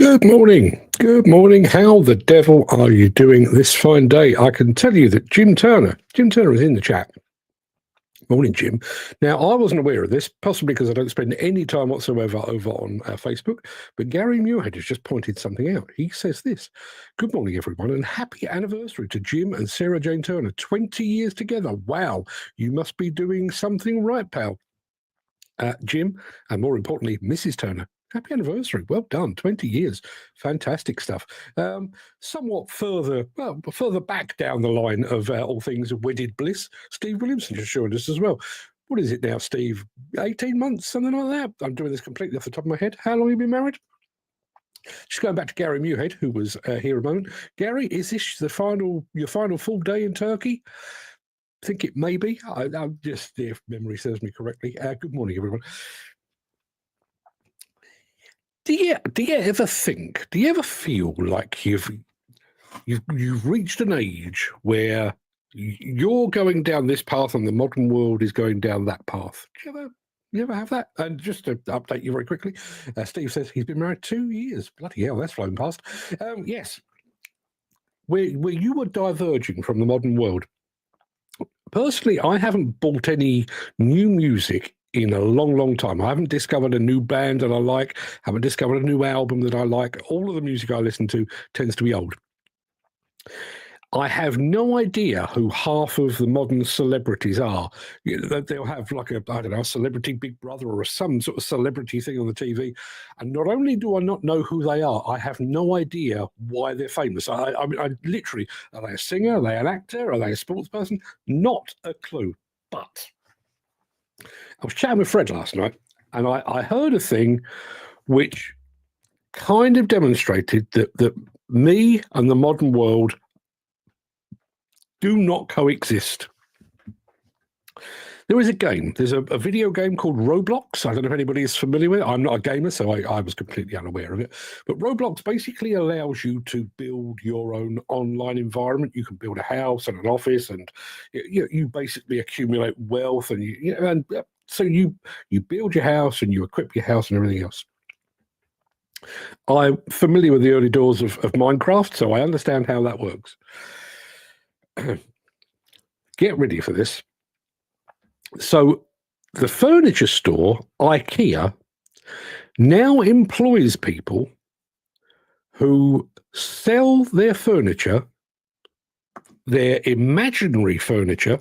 Good morning. Good morning. How the devil are you doing this fine day? I can tell you that Jim Turner is in the chat. Morning, Jim. Now, I wasn't aware of this, possibly because I don't spend any time whatsoever over on Facebook, but Gary Muirhead has just pointed something out. He says this: good morning, everyone, and happy anniversary to Jim and Sarah Jane Turner. 20 years together. Wow, you must be doing something right, pal. Jim, and more importantly, Mrs. Turner, happy anniversary. Well done. 20 years. Fantastic stuff. Somewhat further back down the line of all things wedded bliss, Steve Williamson just joined us as well. What is it now, Steve? 18 months, something like that? I'm doing this completely off the top of my head. How long have you been married? Just going back to Gary Muirhead, who was here a moment. Gary, is this your final full day in Turkey? I think it may be. I'm just, if memory serves me correctly. Good morning, everyone. Do you ever feel like you've reached an age where you're going down this path and the modern world is going down that path? Do you ever have that? And just to update you very quickly, Steve says he's been married 2 years. Bloody hell, that's flown past. Yes, where you were diverging from the modern world. Personally, I haven't bought any new music in a long, long time. I haven't discovered a new band that I like, haven't discovered a new album that I like. All of the music I listen to tends to be old. I have no idea who half of the modern celebrities are. They'll have like a celebrity Big Brother or some sort of celebrity thing on the TV. And not only do I not know who they are, I have no idea why they're famous. I mean, I literally, are they a singer? Are they an actor? Are they a sports person? Not a clue. But I was chatting with Fred last night, and I heard a thing which kind of demonstrated that me and the modern world do not coexist. There is a game. There's a video game called Roblox. I don't know if anybody is familiar with it. I'm not a gamer, so I was completely unaware of it. But Roblox basically allows you to build your own online environment. You can build a house and an office, and you basically accumulate wealth, and so you build your house and you equip your house and everything else. I'm familiar with the early doors of Minecraft, so I understand how that works. Get ready for this. So the furniture store, IKEA, now employs people who sell their furniture, their imaginary furniture,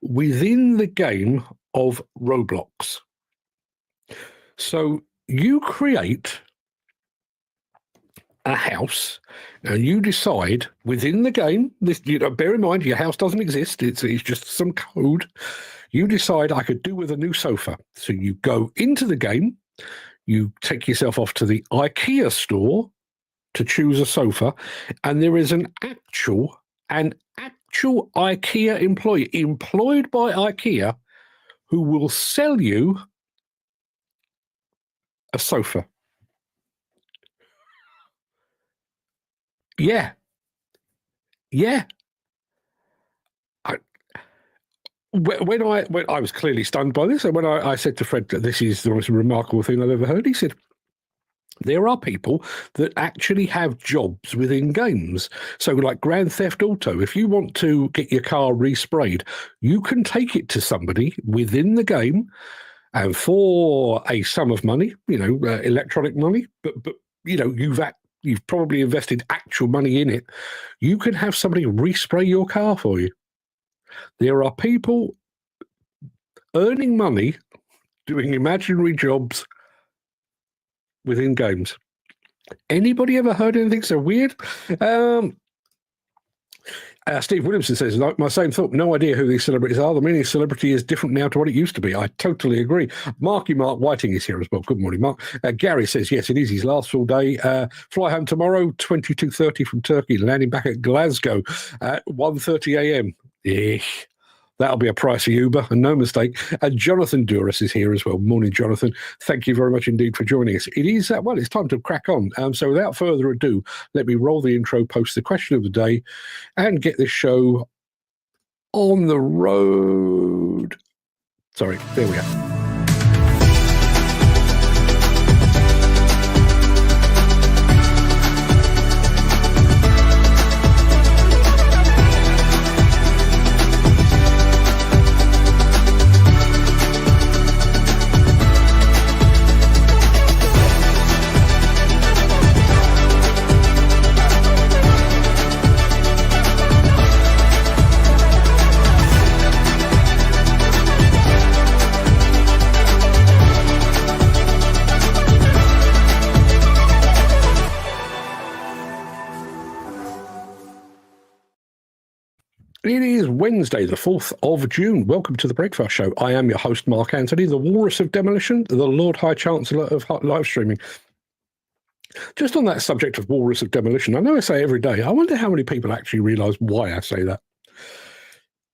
within the game of Roblox. So you create a house, and you decide within the game, this, bear in mind, your house doesn't exist, it's just some code. You decide, I could do with a new sofa. So you go into the game, you take yourself off to the IKEA store to choose a sofa, and there is an actual IKEA employee employed by IKEA who will sell you a sofa. Yeah. When I was clearly stunned by this, and when I said to Fred that this is the most remarkable thing I've ever heard, he said, there are people that actually have jobs within games. So like Grand Theft Auto, if you want to get your car resprayed, you can take it to somebody within the game, and for a sum of money, electronic money, but you've probably invested actual money in it, you can have somebody respray your car for you. There are people earning money doing imaginary jobs within games. Anybody ever heard anything so weird? Steve Williamson says, my same thought, no idea who these celebrities are. The meaning of celebrity is different now to what it used to be. I totally agree. Mark Whiting is here as well. Good morning, Mark. Gary says, yes, it is his last full day. Fly home tomorrow, 22:30 from Turkey, landing back at Glasgow at 1:30 a.m. That'll be a pricey Uber, and no mistake. And Jonathan Duras is here as well. Morning, Jonathan. Thank you very much indeed for joining us. It is, it's time to crack on. So without further ado, let me roll the intro, post the question of the day, and get this show on the road. Sorry, there we are. It is Wednesday, the 4th of June. Welcome to the Breakfast Show. I am your host, Mark Anthony, the Walrus of Demolition, the Lord High Chancellor of live streaming. Just on that subject of Walrus of Demolition, I know I say every day, I wonder how many people actually realise why I say that.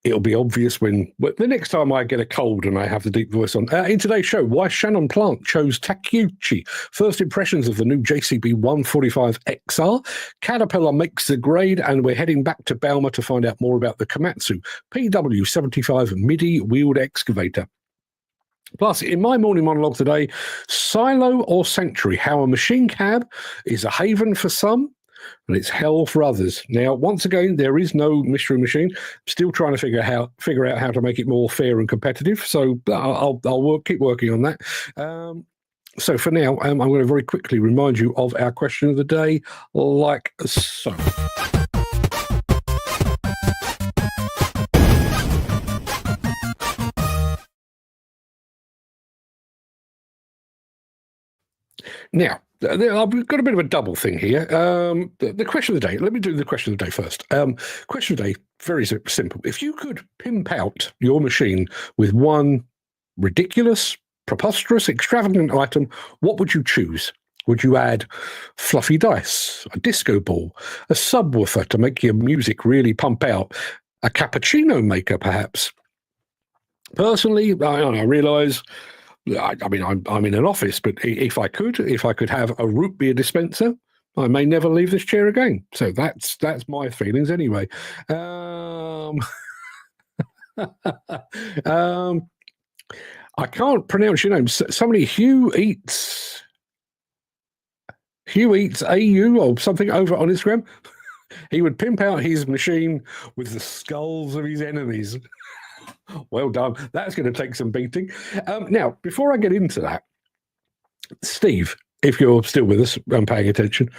It'll be obvious when the next time I get a cold and I have the deep voice on. In today's show, why Shannon Plant chose Takeuchi, first impressions of the new JCB 145 XR, Caterpillar makes the grade, and we're heading back to Bauma to find out more about the Komatsu PW75 midi wheeled excavator. Plus, in my morning monologue today, silo or sanctuary, how a machine cab is a haven for some, and it's hell for others. Now, once again, there is no mystery machine. I'm still trying to figure out how to make it more fair and competitive. So I'll keep working on that. So for now, I'm going to very quickly remind you of our question of the day, like so. Now, I've got a bit of a double thing here. The question of the day, let me do the question of the day first. Question of the day, very simple. If you could pimp out your machine with one ridiculous, preposterous, extravagant item, what would you choose? Would you add fluffy dice, a disco ball, a subwoofer to make your music really pump out, a cappuccino maker perhaps? Personally, I realise... I mean, I'm in an office, but if I could have a root beer dispenser, I may never leave this chair again. So that's my feelings anyway. I can't pronounce your name. Somebody Hugh eats AU or something over on Instagram. He would pimp out his machine with the skulls of his enemies. Well done. That's going to take some beating. Now, before I get into that, Steve, if you're still with us and paying attention,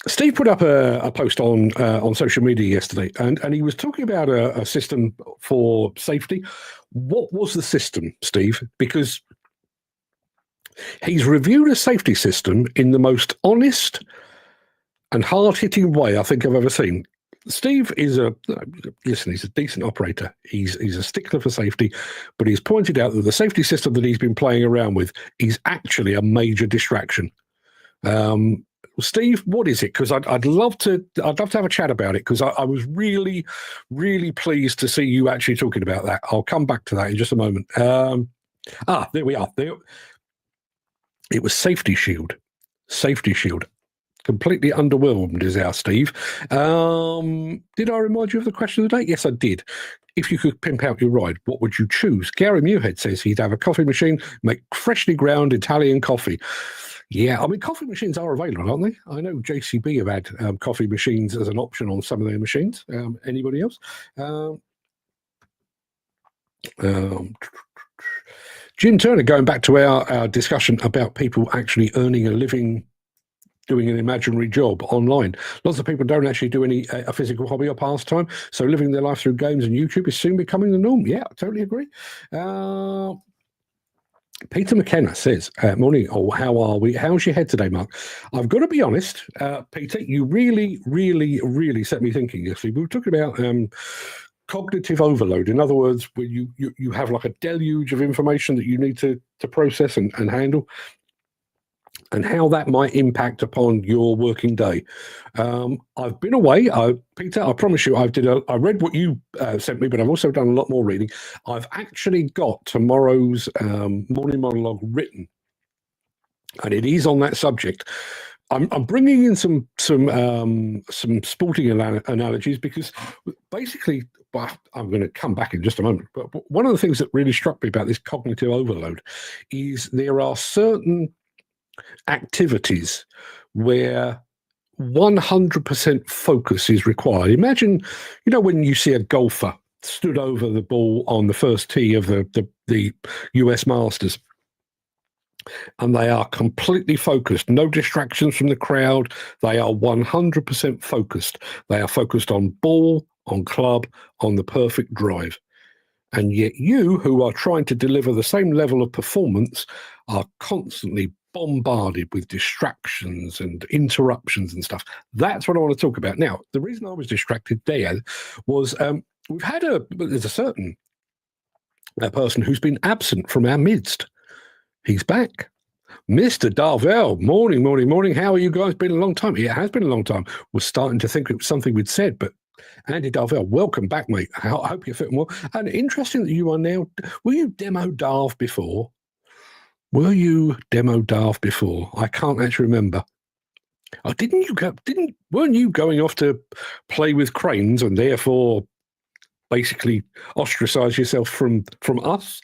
Steve put up a post on social media yesterday, and he was talking about a system for safety. What was the system, Steve? Because he's reviewed a safety system in the most honest and hard-hitting way I think I've ever seen. Steve is he's a decent operator. He's a stickler for safety, but he's pointed out that the safety system that he's been playing around with is actually a major distraction. Steve, what is it? Because I'd love to have a chat about it, because I was really, really pleased to see you actually talking about that. I'll come back to that in just a moment. There we are. It was Safety Shield. Safety Shield. Completely underwhelmed is our Steve. Did I remind you of the question of the day? Yes, I did. If you could pimp out your ride, what would you choose? Gary Muirhead says he'd have a coffee machine, make freshly ground Italian coffee. Yeah, I mean, coffee machines are available, aren't they? I know JCB have had coffee machines as an option on some of their machines. Anybody else? Jim Turner, going back to our discussion about people actually earning a living doing an imaginary job online. Lots of people don't actually do a physical hobby or pastime, so living their life through games and YouTube is soon becoming the norm. Yeah, I totally agree. Peter McKenna says, morning, how are we? How's your head today, Mark? I've got to be honest, Peter, you really, really, really set me thinking yesterday. We were talking about cognitive overload. In other words, where you have like a deluge of information that you need to process and handle, and how that might impact upon your working day. I've been away, Peter. I promise you, I read what you sent me, but I've also done a lot more reading. I've actually got tomorrow's morning monologue written, and it is on that subject. I'm bringing in some sporting analogies, because basically, I'm going to come back in just a moment. But one of the things that really struck me about this cognitive overload is there are certain activities where 100% focus is required. Imagine, when you see a golfer stood over the ball on the first tee of the US Masters, and they are completely focused, no distractions from the crowd. They are 100% focused. They are focused on ball, on club, on the perfect drive. And yet you, who are trying to deliver the same level of performance, are constantly bombarded with distractions and interruptions and stuff. That's what I want to talk about. Now, the reason I was distracted there was there's a certain person who's been absent from our midst. He's back. Mr. Darvell, morning. How are you guys? Been a long time. Yeah, it has been a long time. Was starting to think it was something we'd said, but Andy Darvell, welcome back, mate. I hope you're fitting well. And interesting that you are now. Were you demo Darv before? I can't actually remember. Oh, weren't you going off to play with cranes and therefore basically ostracize yourself from us?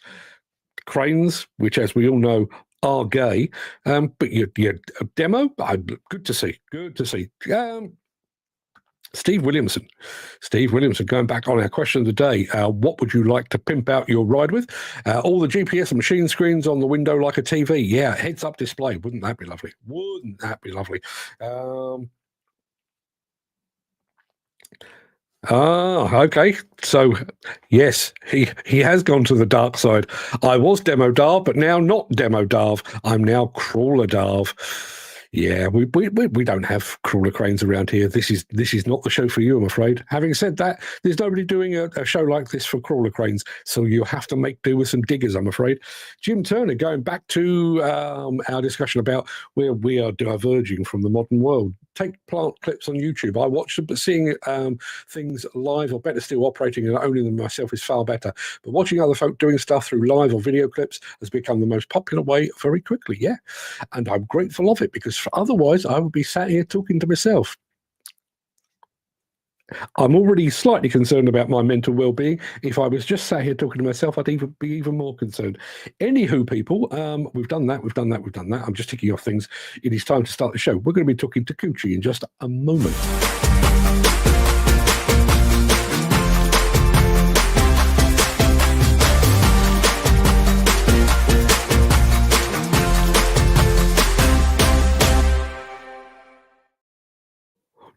Cranes, which, as we all know, are gay. But your demo, good to see. Steve Williamson, going back on our question of the day. What would you like to pimp out your ride with? All the GPS and machine screens on the window like a TV. Yeah, heads-up display. Wouldn't that be lovely? Okay. So, yes, he has gone to the dark side. I was Demo Darv, but now not Demo Darv. I'm now Crawler Darv. Yeah, we don't have crawler cranes around here. This is not the show for you, I'm afraid. Having said that, there's nobody doing a show like this for crawler cranes, so you have to make do with some diggers, I'm afraid. Jim Turner, going back to our discussion about where we are diverging from the modern world. Take plant clips on YouTube. I watch them, but seeing things live, or better still, operating and owning them myself is far better. But watching other folk doing stuff through live or video clips has become the most popular way very quickly, yeah. And I'm grateful of it, because otherwise I would be sat here talking to myself. I'm already slightly concerned about my mental well-being. If I was just sat here talking to myself, I'd be even more concerned. Anywho, people, we've done that. I'm just ticking off things. It is time to start the show. We're going to be talking to Takeuchi in just a moment.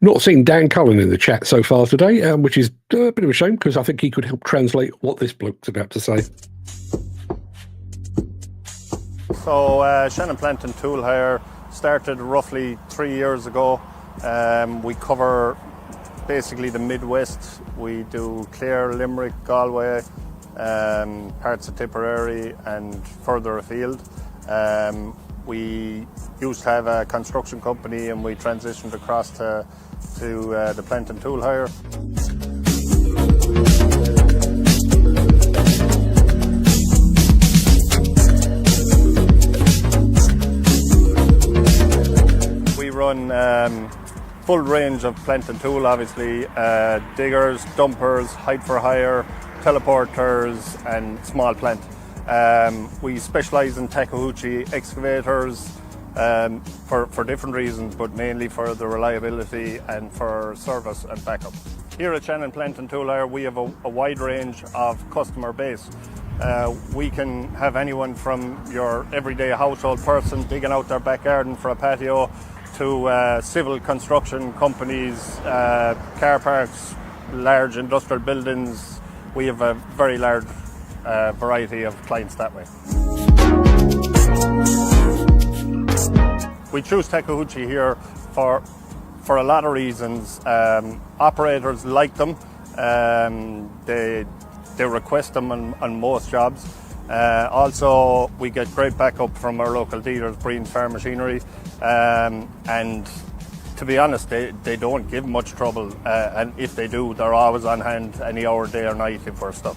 Not seen Dan Cullen in the chat so far today, which is a bit of a shame, because I think he could help translate what this bloke's about to say. So Shannon Plant and Tool Hire started roughly 3 years ago. We cover basically the Midwest. We do Clare, Limerick, Galway, parts of Tipperary and further afield. We used to have a construction company, and we transitioned across to the Plant and Tool Hire. We run full range of plant and tool, obviously, diggers, dumpers, height for hire, teleporters and small plant. We specialise in Takeuchi excavators for different reasons, but mainly for the reliability and for service and backup. Here at Shannon Plant and Tool Hire, we have a wide range of customer base. We can have anyone from your everyday household person digging out their back garden for a patio to civil construction companies, car parks, large industrial buildings. We have a very large variety of clients that way. We choose Takeuchi here for a lot of reasons. Operators like them. They request them on most jobs. Also, we get great backup from our local dealers, Breen's Farm Machinery, and to be honest, they don't give much trouble, and if they do, they're always on hand any hour, day or night if we're stuck.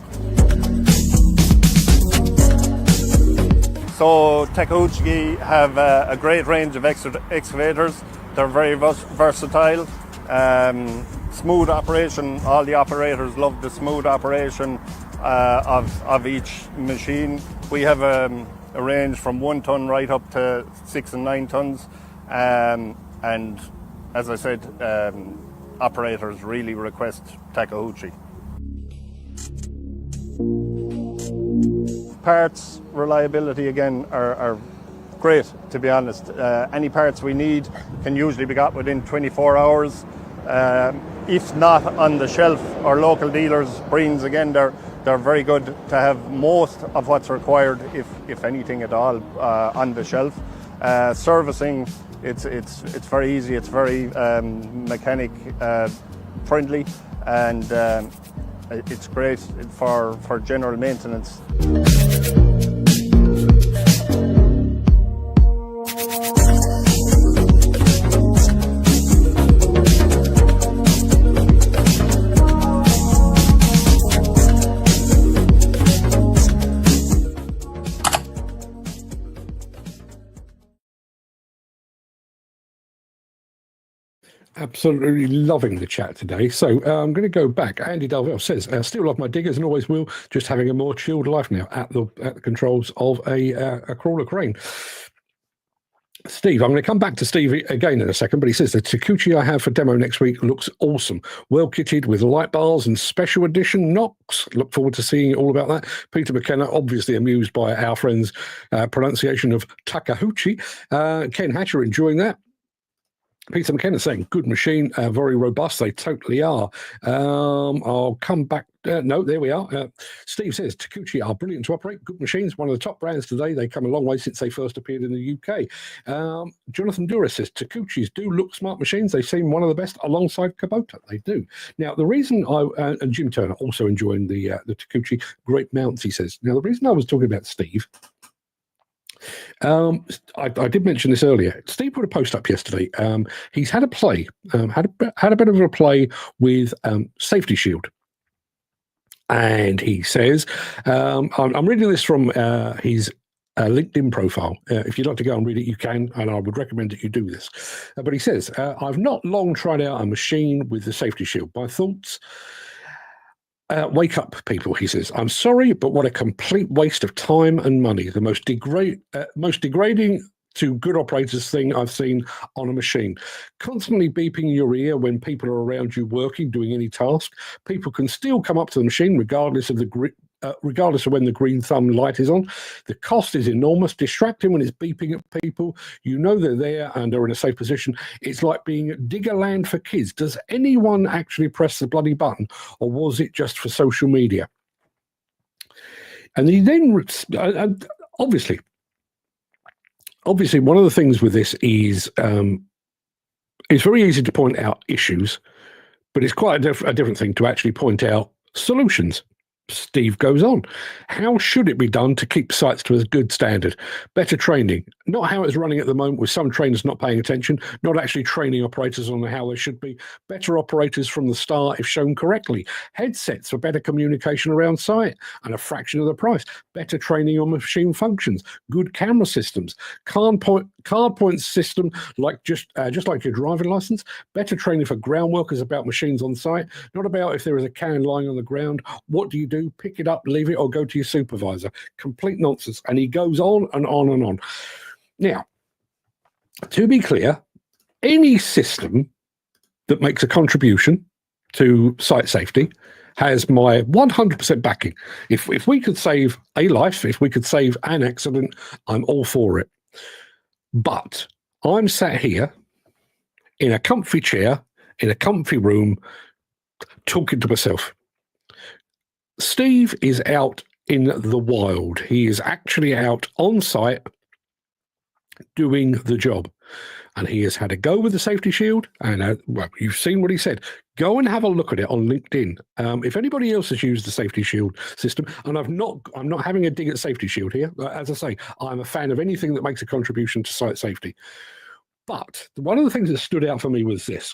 So Takeuchi have a great range of excavators. They're very versatile. Smooth operation. All the operators love the smooth operation of each machine. We have a range from 1 ton right up to 6 and 9 tons. And as I said, operators really request Takeuchi. Parts reliability again are great, to be honest. Any parts we need can usually be got within 24 hours. If not on the shelf, our local dealers, Breen's again, they're very good to have most of what's required, if anything at all, on the shelf. Servicing, it's very easy. It's very mechanic friendly, and it's great for general maintenance. Absolutely loving the chat today. So I'm going to go back. Andy Dalvell says, still love my diggers and always will, just having a more chilled life now at the controls of a crawler crane. Steve, I'm going to come back to Steve again in a second, but he says the Takeuchi I have for demo next week looks awesome. Well kitted with light bars and special edition knocks. Look forward to seeing all about that. Peter McKenna, obviously amused by our friend's pronunciation of Takeuchi. Ken Hatcher enjoying that. Peter McKenna saying, good machine, very robust. They totally are. I'll come back. No, there we are. Steve says, Takeuchi are brilliant to operate. Good machines. One of the top brands today. They come a long way since they first appeared in the UK. Jonathan Dura says, Takeuchis do look smart machines. They seem one of the best alongside Kubota. They do. Now, the reason and Jim Turner also enjoying the Takeuchi, great mounts, he says. Now, the reason I was talking about Steve, I did mention this earlier. Steve put a post up yesterday. He's had a play, had a bit of a play with Safety Shield, and he says, I'm reading this from his LinkedIn profile. If you'd like to go and read it, you can, and I would recommend that you do this. But he says, I've not long tried out a machine with the Safety Shield. My thoughts. Wake up, people, he says. I'm sorry, but what a complete waste of time and money. The most degrading to good operators thing I've seen on a machine. Constantly beeping in your ear when people are around you working, doing any task. People can still come up to the machine regardless of when the green thumb light is on. The cost is enormous, distracting when it's beeping at people. You know they're there and are in a safe position. It's like being at Diggerland for kids. Does anyone actually press the bloody button, or was it just for social media? And he then, obviously, one of the things with this is it's very easy to point out issues, but it's quite a different thing to actually point out solutions. Steve goes on. How should it be done to keep sites to a good standard? Better training, not how it's running at the moment with some trainers not paying attention, not actually training operators on how they should be. Better operators from the start if shown correctly. Headsets for better communication around site and a fraction of the price. Better training on machine functions. Good camera systems. Card point system like just like your driving license. Better training for ground workers about machines on site, not about if there is a can lying on the ground. What do you do? Pick it up, leave it, or go to your supervisor. Complete nonsense. And he goes on and on and on. Now, to be clear, any system that makes a contribution to site safety has my 100% backing. If we could save a life, if we could save an accident, I'm all for it. But I'm sat here in a comfy chair, in a comfy room, talking to myself. Steve is out in the wild. He is actually out on site doing the job. And he has had a go with the Safety Shield. And well, you've seen what he said. Go and have a look at it on LinkedIn. If anybody else has used the Safety Shield system, and I'm not having a dig at Safety Shield here. As I say, I'm a fan of anything that makes a contribution to site safety. But one of the things that stood out for me was this.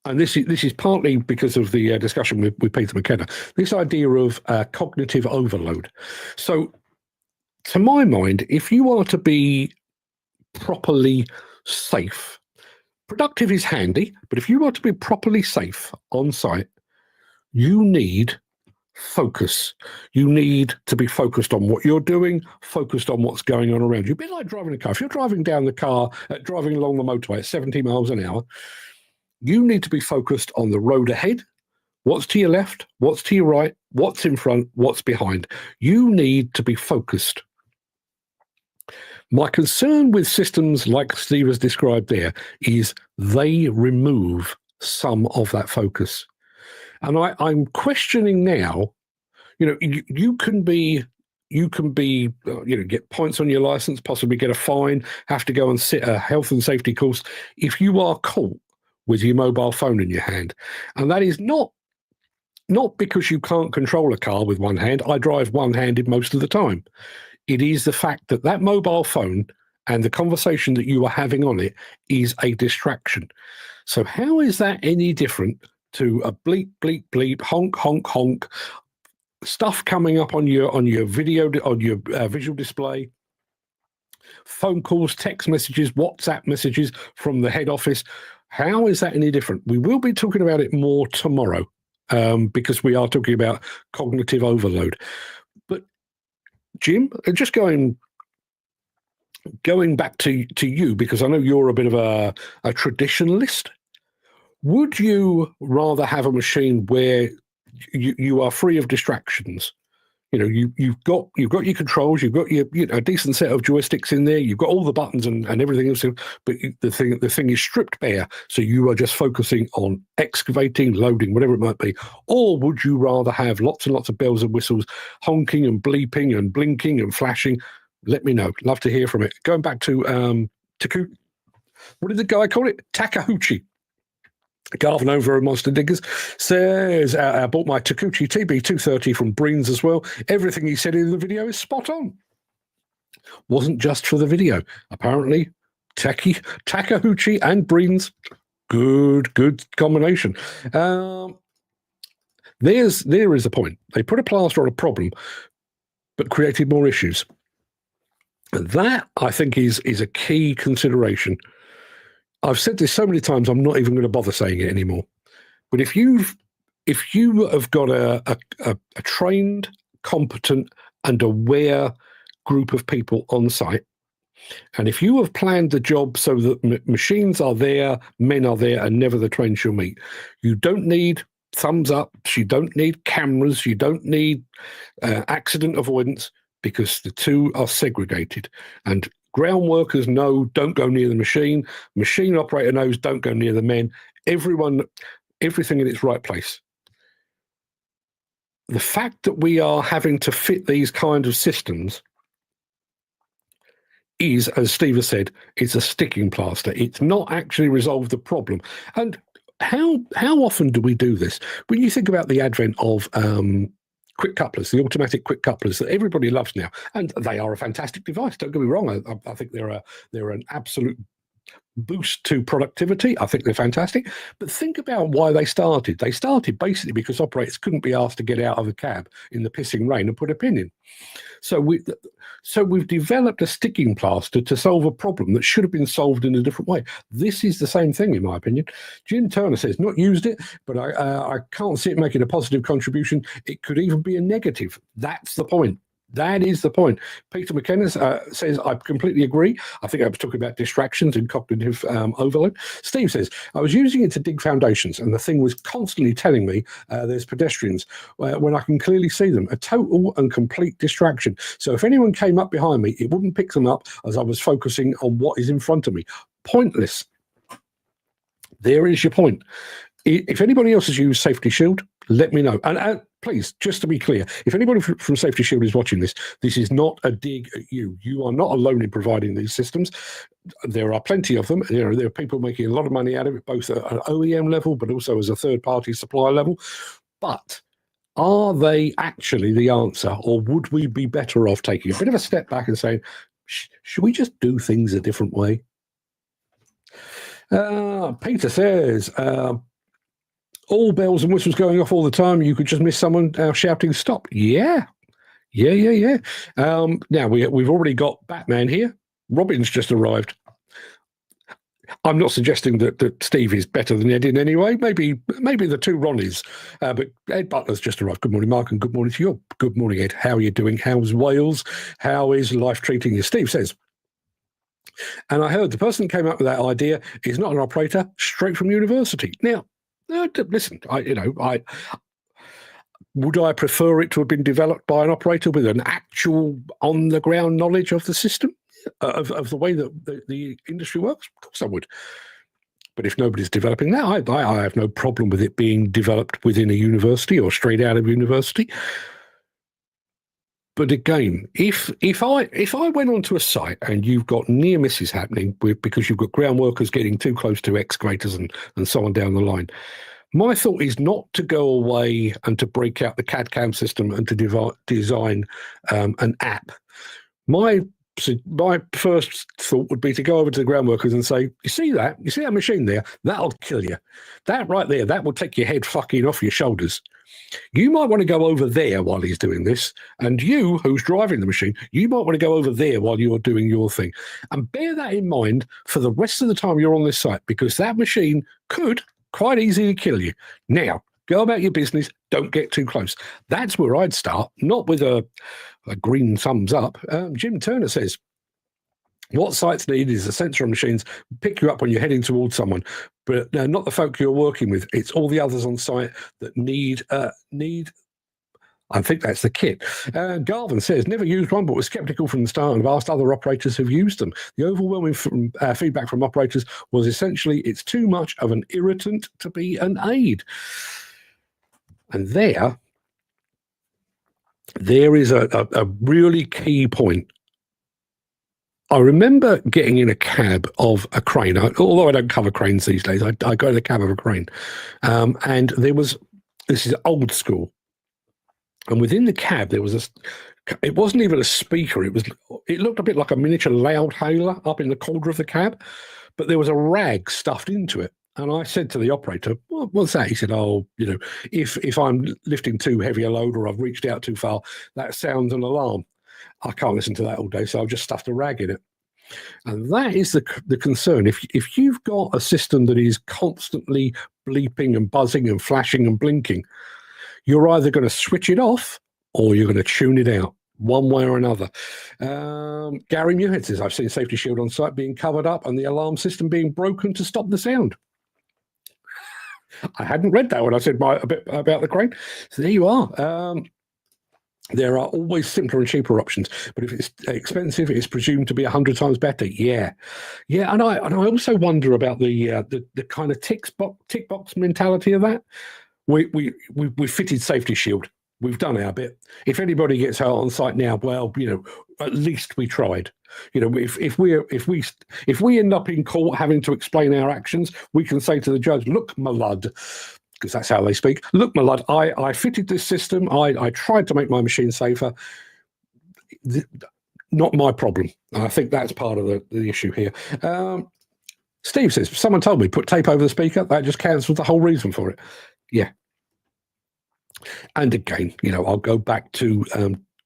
And this is partly because of the discussion with Peter McKenna, this idea of cognitive overload. So, to my mind, if you are to be properly safe, productive is handy, but if you are to be properly safe on site, you need focus. You need to be focused on what you're doing, focused on what's going on around you. A bit like driving a car. If you're driving along the motorway at 70 miles an hour, you need to be focused on the road ahead, what's to your left, what's to your right, what's in front, what's behind. You need to be focused. My concern with systems like Steve has described there is they remove some of that focus. And I'm questioning now, you can be you can be, get points on your license, possibly get a fine, have to go and sit a health and safety course if you are caught with your mobile phone in your hand. And that is not because you can't control a car with one hand. I drive one-handed most of the time. It is the fact that that mobile phone and the conversation that you are having on it is a distraction. So how is that any different to a bleep, bleep, bleep, honk, honk, honk, stuff coming up on your video, on your visual display, phone calls, text messages, WhatsApp messages from the head office? How is that any different? We will be talking about it more tomorrow because we are talking about cognitive overload. But Jim, just going back to you, because I know you're a bit of a traditionalist. Would you rather have a machine where you are free of distractions? You've got your controls, you've got your a decent set of joysticks in there, you've got all the buttons and everything else, but the thing is stripped bare, so you are just focusing on excavating, loading, whatever it might be? Or would you rather have lots and lots of bells and whistles, honking and bleeping and blinking and flashing? Let me know. Love to hear from it. Going back to what did the guy call it? Takeuchi. Garvin over at Monster Diggers says, I bought my Takeuchi TB230 from Breens as well. Everything he said in the video is spot on. Wasn't just for the video. Apparently, Takeuchi and Breens, good combination. There is the point. They put a plaster on a problem, but created more issues. That, I think, is a key consideration. I've said this so many times, I'm not even going to bother saying it anymore. But if you have got a trained, competent, and aware group of people on site, and if you have planned the job so that machines are there, men are there, and never the twain shall meet, you don't need thumbs ups, you don't need cameras, you don't need accident avoidance, because the two are segregated. And ground workers know don't go near the machine. Machine operator knows don't go near the men. Everything in its right place. The fact that we are having to fit these kind of systems is, as Steve has said, it's a sticking plaster. It's not actually resolved the problem. And how often do we do this? When you think about the advent of quick couplers, the automatic quick couplers that everybody loves now, and they are a fantastic device. Don't get me wrong. I think they're an absolute boost to productivity. I think they're fantastic. But think about why they started. They started basically because operators couldn't be asked to get out of a cab in the pissing rain and put a pin in. So we've developed a sticking plaster to solve a problem that should have been solved in a different way. This is the same thing, in my opinion. Jim Turner says, not used it, but I can't see it making a positive contribution. It could even be a negative. That's the point. That is the point. Peter McKenna says, I completely agree. I think I was talking about distractions and cognitive overload. Steve says, I was using it to dig foundations, and the thing was constantly telling me there's pedestrians when I can clearly see them. A total and complete distraction. So if anyone came up behind me, it wouldn't pick them up as I was focusing on what is in front of me. Pointless. There is your point. If anybody else has used Safety Shield, let me know. And please, just to be clear, if anybody from Safety Shield is watching this, this is not a dig at you. You are not alone in providing these systems. There are plenty of them. There are people making a lot of money out of it, both at an OEM level, but also as a third-party supplier level. But are they actually the answer, or would we be better off taking a bit of a step back and saying, should we just do things a different way? Peter says, all bells and whistles going off all the time. You could just miss someone shouting stop. Yeah. Now we've already got Batman here. Robin's just arrived. I'm not suggesting that Steve is better than Ed in any way. Maybe the two Ronnies. But Ed Butler's just arrived. Good morning, Mark, and good morning to you. Good morning, Ed. How are you doing? How's Wales? How is life treating you? Steve says, and I heard the person who came up with that idea is not an operator, straight from university. Now, listen, would I prefer it to have been developed by an operator with an actual on-the-ground knowledge of the system, of the way that the industry works? Of course I would. But if nobody's developing that, I have no problem with it being developed within a university or straight out of university. But again, if I went onto a site and you've got near misses happening because you've got ground workers getting too close to excavators and so on down the line, my thought is not to go away and to break out the CAD/CAM system and to design an app. My first thought would be to go over to the ground workers and say, you see that machine there? That'll kill you. That right there, that will take your head fucking off your shoulders. You might want to go over there while he's doing this. And you, who's driving the machine, you might want to go over there while you're doing your thing. And bear that in mind for the rest of the time you're on this site, because that machine could quite easily kill you. Now, go about your business. Don't get too close. That's where I'd start, not with a green thumbs up. Jim Turner says, what sites need is a sensor on machines pick you up when you're heading towards someone, but not the folk you're working with. It's all the others on site that need. I think that's the kit. Garvin says, never used one, but was skeptical from the start and have asked other operators who've used them. The overwhelming feedback from operators was essentially it's too much of an irritant to be an aid. And there is a really key point. I remember getting in a cab of a crane, although I don't cover cranes these days. I go in the cab of a crane. And this is old school. And within the cab, there was it wasn't even a speaker. It looked a bit like a miniature loudhailer up in the corner of the cab, but there was a rag stuffed into it. And I said to the operator, what's that? He said, if I'm lifting too heavy a load or I've reached out too far, that sounds an alarm. I can't listen to that all day, so I've just stuffed a rag in it. And that is the concern. If you've got a system that is constantly bleeping and buzzing and flashing and blinking, you're either going to switch it off or you're going to tune it out, one way or another. Gary Muirhead says, I've seen safety shield on site being covered up and the alarm system being broken to stop the sound. I hadn't read that when I said a bit about the crane. So there you are. There are always simpler and cheaper options, but if it's expensive, it's presumed to be 100 times better. Yeah, and I also wonder about the kind of tick box mentality of that. We fitted safety shield. We've done our bit. If anybody gets hurt on site now, well, at least we tried. If we end up in court having to explain our actions, we can say to the judge, "Look, my lad," because that's how they speak. "Look, my lad, I fitted this system. I tried to make my machine safer. Not my problem." And I think that's part of the issue here. Steve says, someone told me put tape over the speaker. That just cancels the whole reason for it. Yeah. And again, I'll go back to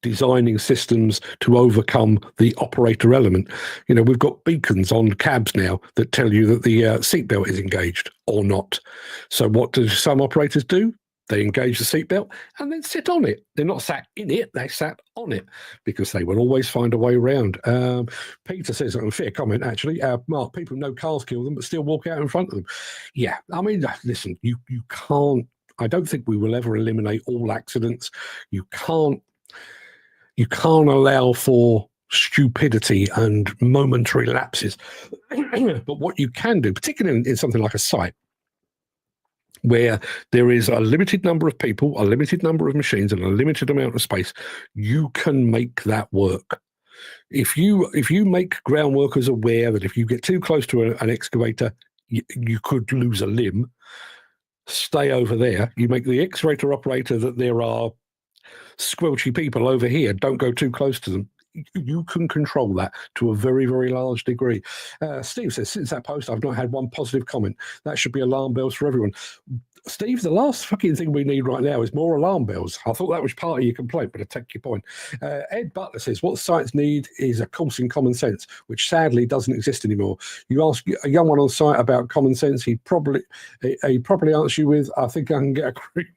designing systems to overcome the operator element. We've got beacons on cabs now that tell you that the seatbelt is engaged or not. So what do some operators do? They engage the seatbelt and then sit on it. They're not sat in it, they sat on it because they will always find a way around. Peter says, a fair comment actually, Mark, people know cars kill them but still walk out in front of them. Yeah, I mean, listen, you can't, I don't think we will ever eliminate all accidents. You can't allow for stupidity and momentary lapses. But what you can do, particularly in something like a site, where there is a limited number of people, a limited number of machines, and a limited amount of space, you can make that work. If you make ground workers aware that if you get too close to an excavator, you could lose a limb, stay over there. You make the excavator operator that there are squelchy people over here, don't go too close to them. You can control that to a very, very large degree. Steve says, since that post, I've not had one positive comment. That should be alarm bells for everyone. Steve, the last fucking thing we need right now is more alarm bells. I thought that was part of your complaint, but I take your point. Ed Butler says, what sites need is a course in common sense, which sadly doesn't exist anymore. You ask a young one on site about common sense, he'd probably answer you with, I think I can get a creep.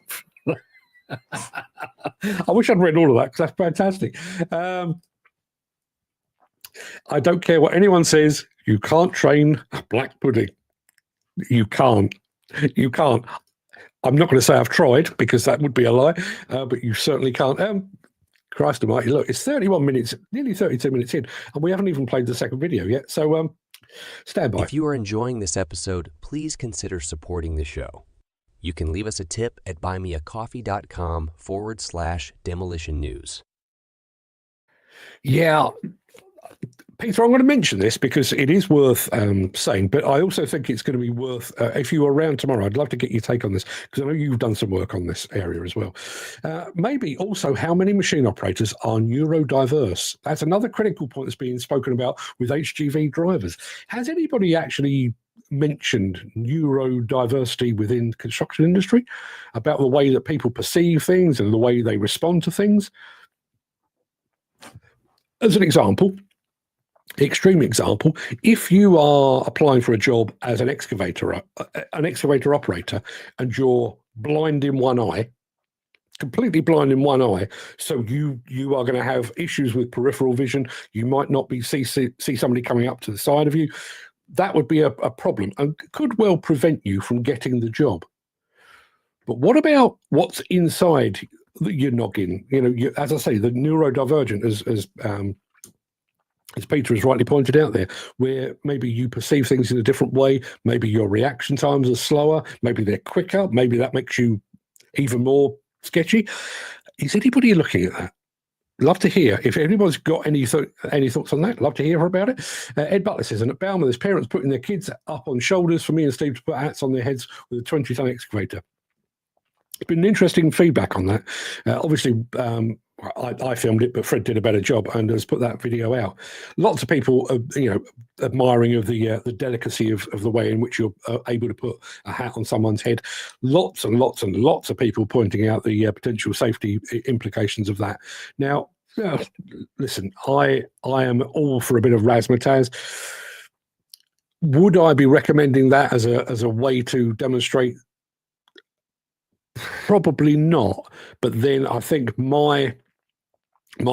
I wish I'd read all of that because that's fantastic. I don't care what anyone says. You can't train a black pudding. You can't. I'm not going to say I've tried because that would be a lie, but you certainly can't. Christ almighty, look, it's 31 minutes, nearly 32 minutes in, and we haven't even played the second video yet. So stand by. If you are enjoying this episode, please consider supporting the show. You can leave us a tip at buymeacoffee.com/demolition news. Yeah, Peter, I'm going to mention this because it is worth saying, but I also think it's going to be worth, if you're around tomorrow, I'd love to get your take on this because I know you've done some work on this area as well. Maybe also how many machine operators are neurodiverse? That's another critical point that's being spoken about with HGV drivers. Has anybody actually mentioned neurodiversity within the construction industry, about the way that people perceive things and the way they respond to things? As an example, extreme example, if you are applying for a job as an excavator operator and you're blind in one eye, completely blind in one eye, so you are going to have issues with peripheral vision, you might not be see somebody coming up to the side of you, that would be a problem and could well prevent you from getting the job. But what about what's inside your noggin? You know, as I say, the neurodivergent, as Peter has rightly pointed out there, where maybe you perceive things in a different way, maybe your reaction times are slower, maybe they're quicker, maybe that makes you even more sketchy. Is anybody looking at that? Love to hear. If anybody's got any thoughts on that, love to hear about it. Ed Butler says, and at Bauma, there's parents putting their kids up on shoulders for me and Steve to put hats on their heads with a 20-ton excavator. It's been interesting feedback on that. Obviously, I filmed it, but Fred did a better job and has put that video out. Lots of people, admiring of the delicacy of the way in which you're able to put a hat on someone's head. Lots and lots and lots of people pointing out the potential safety implications of that. Now, listen, I am all for a bit of razzmatazz. Would I be recommending that as a way to demonstrate? Probably not. But then I think my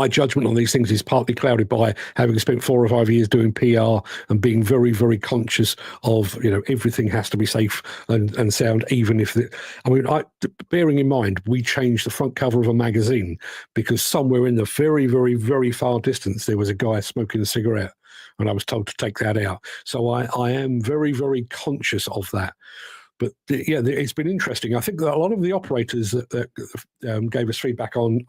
judgment on these things is partly clouded by having spent 4 or 5 years doing PR and being very, very conscious of, everything has to be safe and sound, even if bearing in mind, we changed the front cover of a magazine because somewhere in the very, very, very far distance, there was a guy smoking a cigarette and I was told to take that out. So I am very, very conscious of that. But yeah, it's been interesting. I think that a lot of the operators that gave us feedback on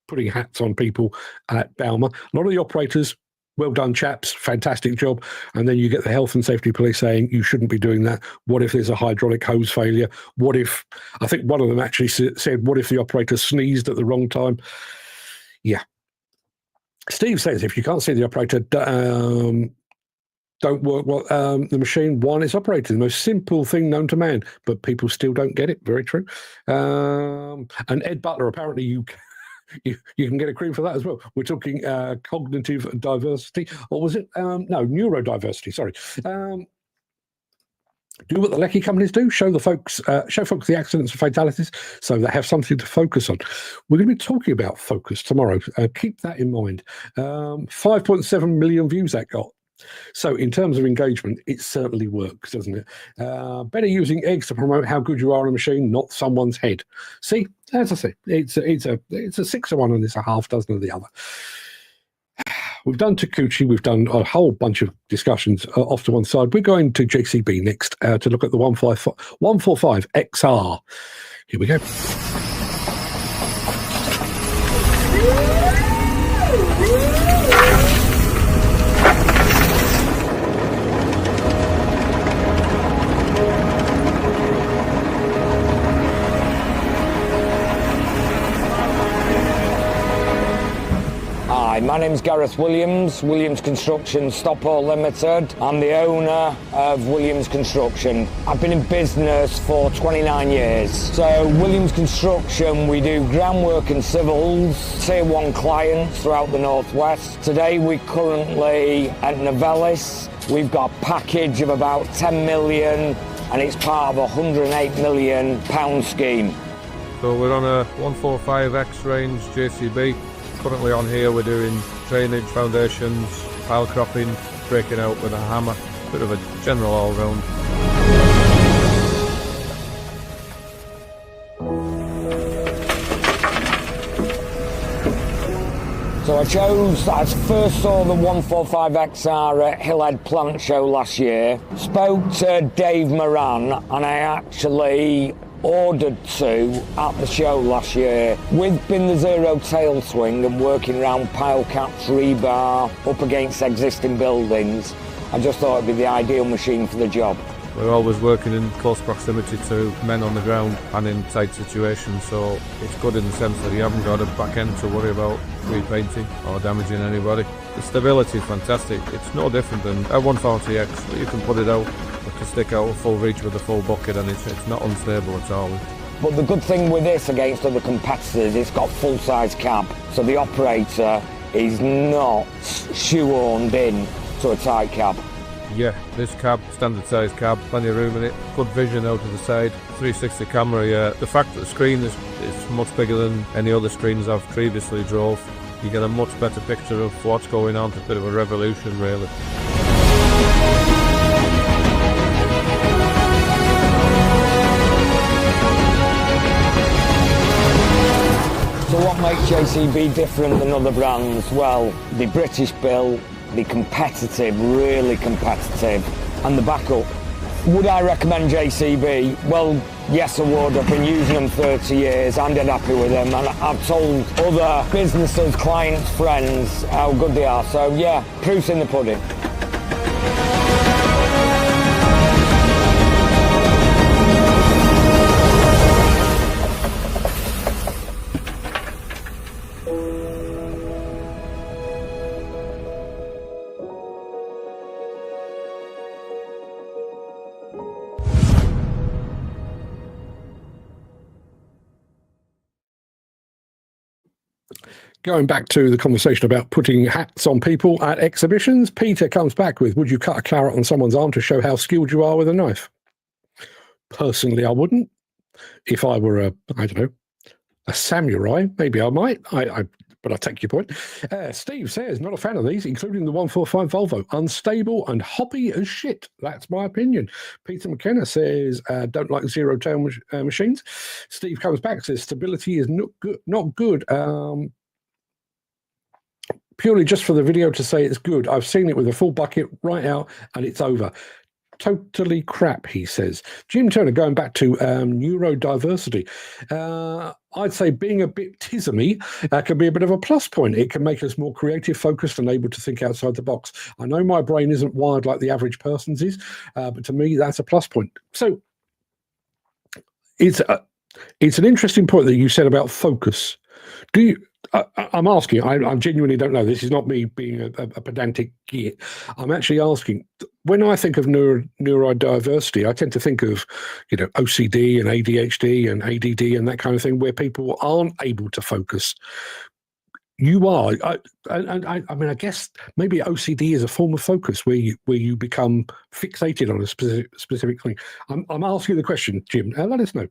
putting hats on people at Bauma, a lot of the operators, well done chaps, fantastic job. And then you get the health and safety police saying you shouldn't be doing that. What if there's a hydraulic hose failure? What if, I think one of them actually said, what if the operator sneezed at the wrong time? Yeah. Steve says if you can't see the operator, don't work the machine while it's operating. The most simple thing known to man, but people still don't get it. Very true. And Ed Butler, apparently you can get a cream for that as well. We're talking cognitive diversity. Or was it? No, neurodiversity. Sorry. Do what the Lecky companies do. Show folks the accidents and fatalities so they have something to focus on. We're going to be talking about focus tomorrow. Keep that in mind. 5.7 million views that got. So in terms of engagement, it certainly works, doesn't it? Better using eggs to promote how good you are on a machine, not someone's head. See, as I say, it's a 6 of one and it's a half dozen of the other. We've done Takeuchi, we've done a whole bunch of discussions off to one side. We're going to JCB next to look at the 145 XR. Here we go. Hi, my name's Gareth Williams, Williams Construction Stockport Limited. I'm the owner of Williams Construction. I've been in business for 29 years. So Williams Construction, we do groundwork and civils, tier 1 clients throughout the Northwest. Today we're currently at Novellis. We've got a package of about 10 million and it's part of a £108 million scheme. So we're on a 145X range JCB. Currently on here we're doing drainage, foundations, pile cropping, breaking out with a hammer, bit of a general all-round. So I first saw the 145XR at Hillhead Plant Show last year, spoke to Dave Moran, and I actually ordered 2 at the show last year. With Bin the Zero tail swing and working around pile caps, rebar, up against existing buildings, I just thought it'd be the ideal machine for the job. We're always working in close proximity to men on the ground and in tight situations, so it's good in the sense that you haven't got a back end to worry about repainting or damaging anybody. The stability is fantastic. It's no different than a 140X, but you can put it out to stick out a full reach with a full bucket, and it's not unstable at all. But the good thing with this against other competitors, it's got full-size cab, so the operator is not shoehorned in to a tight cab. Yeah, this cab, standard size cab, plenty of room in it, good vision out of the side, 360 camera, yeah. The fact that the screen is much bigger than any other screens I've previously drove, you get a much better picture of what's going on. It's a bit of a revolution, really. So what makes JCB different than other brands? Well, the British built, the competitive, really competitive, and the backup. Would I recommend JCB? Well, yes I would. I've been using them 30 years. I'm dead happy with them, and I've told other businesses, clients, friends how good they are. So yeah, proof's in the pudding. Going back to the conversation about putting hats on people at exhibitions, Peter comes back with, would you cut a claret on someone's arm to show how skilled you are with a knife? Personally, I wouldn't. If I were a samurai, maybe I might. But I take your point. Steve says, not a fan of these, including the 145 Volvo. Unstable and hoppy as shit. That's my opinion. Peter McKenna says, don't like zero tail machines. Steve comes back, says, stability is not good. Purely just for the video to say it's good. I've seen it with a full bucket right out and it's over. Totally crap, he says. Jim Turner, going back to neurodiversity. I'd say being a bit tismy can be a bit of a plus point. It can make us more creative, focused, and able to think outside the box. I know my brain isn't wired like the average person's is, but to me, that's a plus point. So it's an interesting point that you said about focus. Do you? I'm asking, I genuinely don't know. This is not me being a pedantic git. I'm actually asking, when I think of neurodiversity, I tend to think of, OCD and ADHD and ADD and that kind of thing, where people aren't able to focus. You are. I mean, I guess maybe OCD is a form of focus where you become fixated on a specific thing. I'm asking the question, Jim. Let us know.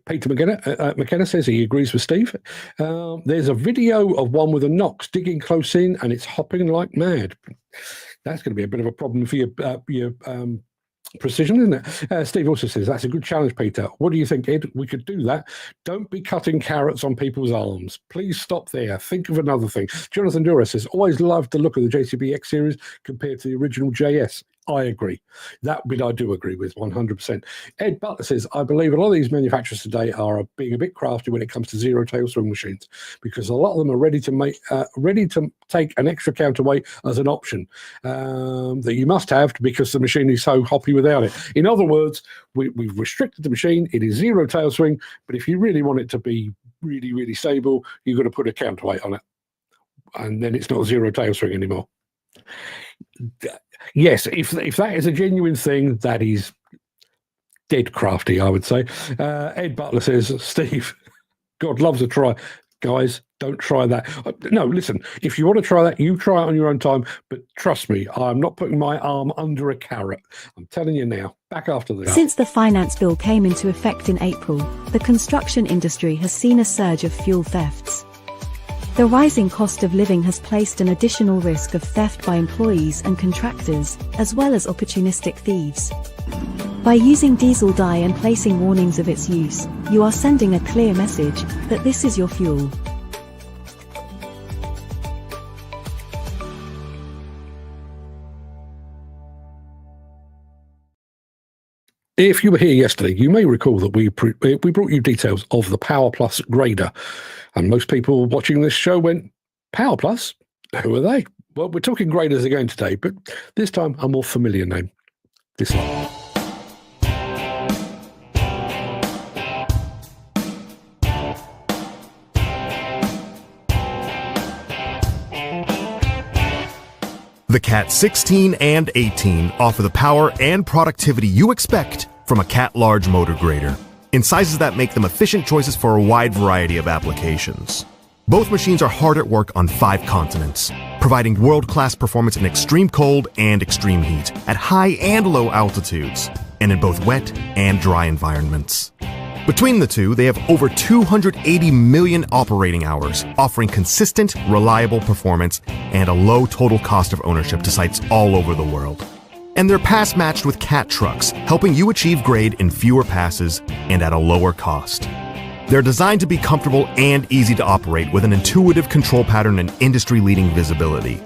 Peter McKenna says he agrees with Steve. There's a video of one with a Nox digging close in, and it's hopping like mad. That's going to be a bit of a problem for your precision, isn't it? Steve also says, that's a good challenge, Peter. What do you think, Ed? We could do that. Don't be cutting carrots on people's arms. Please stop there. Think of another thing. Jonathan Dura says, always loved the look of the JCB X series compared to the original JS. I agree. That bit I do agree with 100%. Ed Butler says, I believe a lot of these manufacturers today are being a bit crafty when it comes to zero tail swing machines, because a lot of them are ready to take an extra counterweight as an option that you must have because the machine is so hoppy without it. In other words, we've restricted the machine. It is zero tail swing, but if you really want it to be really, really stable, you've got to put a counterweight on it. And then it's not zero tail swing anymore. Yes, if that is a genuine thing, that is dead crafty, I would say. Ed Butler says, Steve, God loves a try. Guys, don't try that. No, listen, if you want to try that, you try it on your own time. But trust me, I'm not putting my arm under a carrot. I'm telling you now. Back after this. Since the finance bill came into effect in April, the construction industry has seen a surge of fuel thefts. The rising cost of living has placed an additional risk of theft by employees and contractors, as well as opportunistic thieves. By using diesel dye and placing warnings of its use, you are sending a clear message that this is your fuel. if you were here yesterday, you may recall that we brought you details of the Power Plus grader. And most people watching this show went, Power Plus? Who are they? Well, we're talking graders again today, but this time a more familiar name. This one. The Cat 16 and 18 offer the power and productivity you expect from a Cat large motor grader, in sizes that make them efficient choices for a wide variety of applications. Both machines are hard at work on 5 continents, providing world-class performance in extreme cold and extreme heat, at high and low altitudes, and in both wet and dry environments. Between the two, they have over 280 million operating hours, offering consistent, reliable performance and a low total cost of ownership to sites all over the world. And they're pass-matched with Cat trucks, helping you achieve grade in fewer passes and at a lower cost. They're designed to be comfortable and easy to operate with an intuitive control pattern and industry-leading visibility.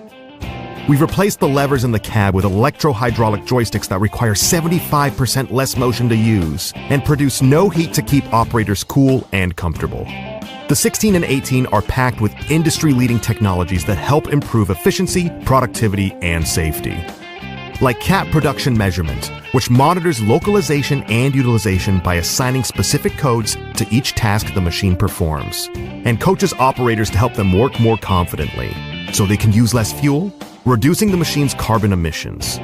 We've replaced the levers in the cab with electro-hydraulic joysticks that require 75% less motion to use and produce no heat to keep operators cool and comfortable. The 16 and 18 are packed with industry-leading technologies that help improve efficiency, productivity, and safety. Like Cat Production Measurement, which monitors localization and utilization by assigning specific codes to each task the machine performs, and coaches operators to help them work more confidently, so they can use less fuel, reducing the machine's carbon emissions.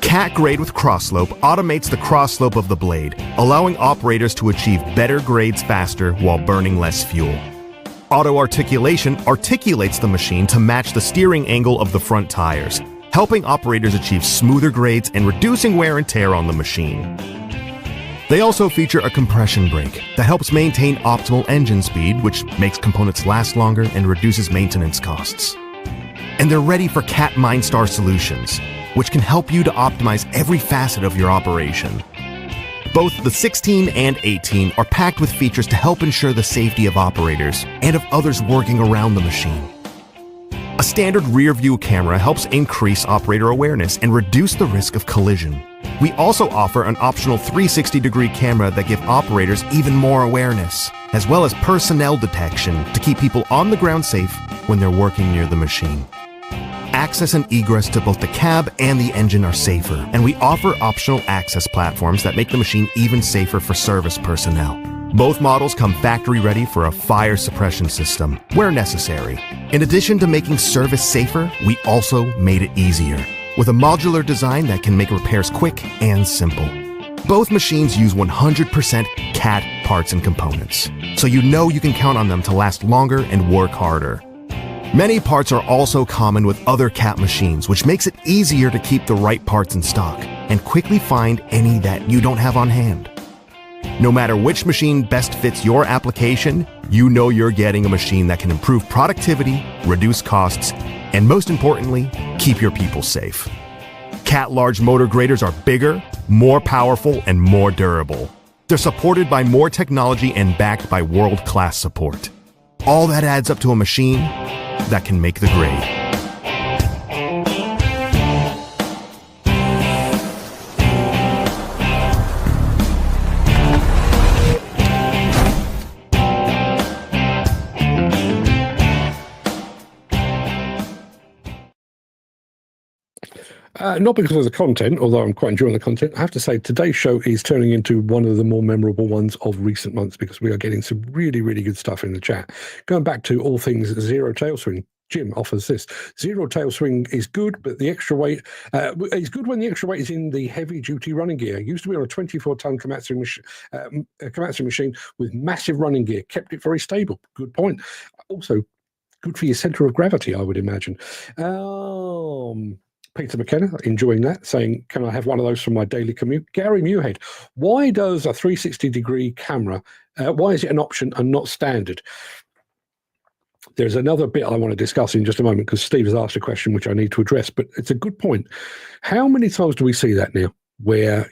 Cat Grade with Crossslope automates the crossslope of the blade, allowing operators to achieve better grades faster while burning less fuel. Auto Articulation articulates the machine to match the steering angle of the front tires, helping operators achieve smoother grades and reducing wear and tear on the machine. They also feature a compression brake that helps maintain optimal engine speed, which makes components last longer and reduces maintenance costs. And they're ready for Cat MindStar solutions, which can help you to optimize every facet of your operation. Both the 16 and 18 are packed with features to help ensure the safety of operators and of others working around the machine. A standard rear view camera helps increase operator awareness and reduce the risk of collision. We also offer an optional 360-degree camera that gives operators even more awareness, as well as personnel detection to keep people on the ground safe when they're working near the machine. Access and egress to both the cab and the engine are safer, and we offer optional access platforms that make the machine even safer for service personnel. Both models come factory ready for a fire suppression system, where necessary. In addition to making service safer, we also made it easier, with a modular design that can make repairs quick and simple. Both machines use 100% Cat parts and components, so you know you can count on them to last longer and work harder. Many parts are also common with other Cat machines, which makes it easier to keep the right parts in stock and quickly find any that you don't have on hand. No matter which machine best fits your application, you know you're getting a machine that can improve productivity, reduce costs, and most importantly, keep your people safe. Cat large motor graders are bigger, more powerful, and more durable. They're supported by more technology and backed by world-class support. All that adds up to a machine that can make the grade. Not because of the content, although I'm quite enjoying the content. I have to say, today's show is turning into one of the more memorable ones of recent months because we are getting some really, really good stuff in the chat. Going back to all things zero tail swing, Jim offers this. Zero tail swing is good, but the extra weight is good when the extra weight is in the heavy-duty running gear. It used to be on a 24-ton Komatsu machine with massive running gear. Kept it very stable. Good point. Also, good for your centre of gravity, I would imagine. Peter McKenna, enjoying that, saying, can I have one of those for my daily commute? Gary Muirhead, why does a 360-degree camera, why is it an option and not standard? There's another bit I want to discuss in just a moment because Steve has asked a question which I need to address, but it's a good point. How many times do we see that now where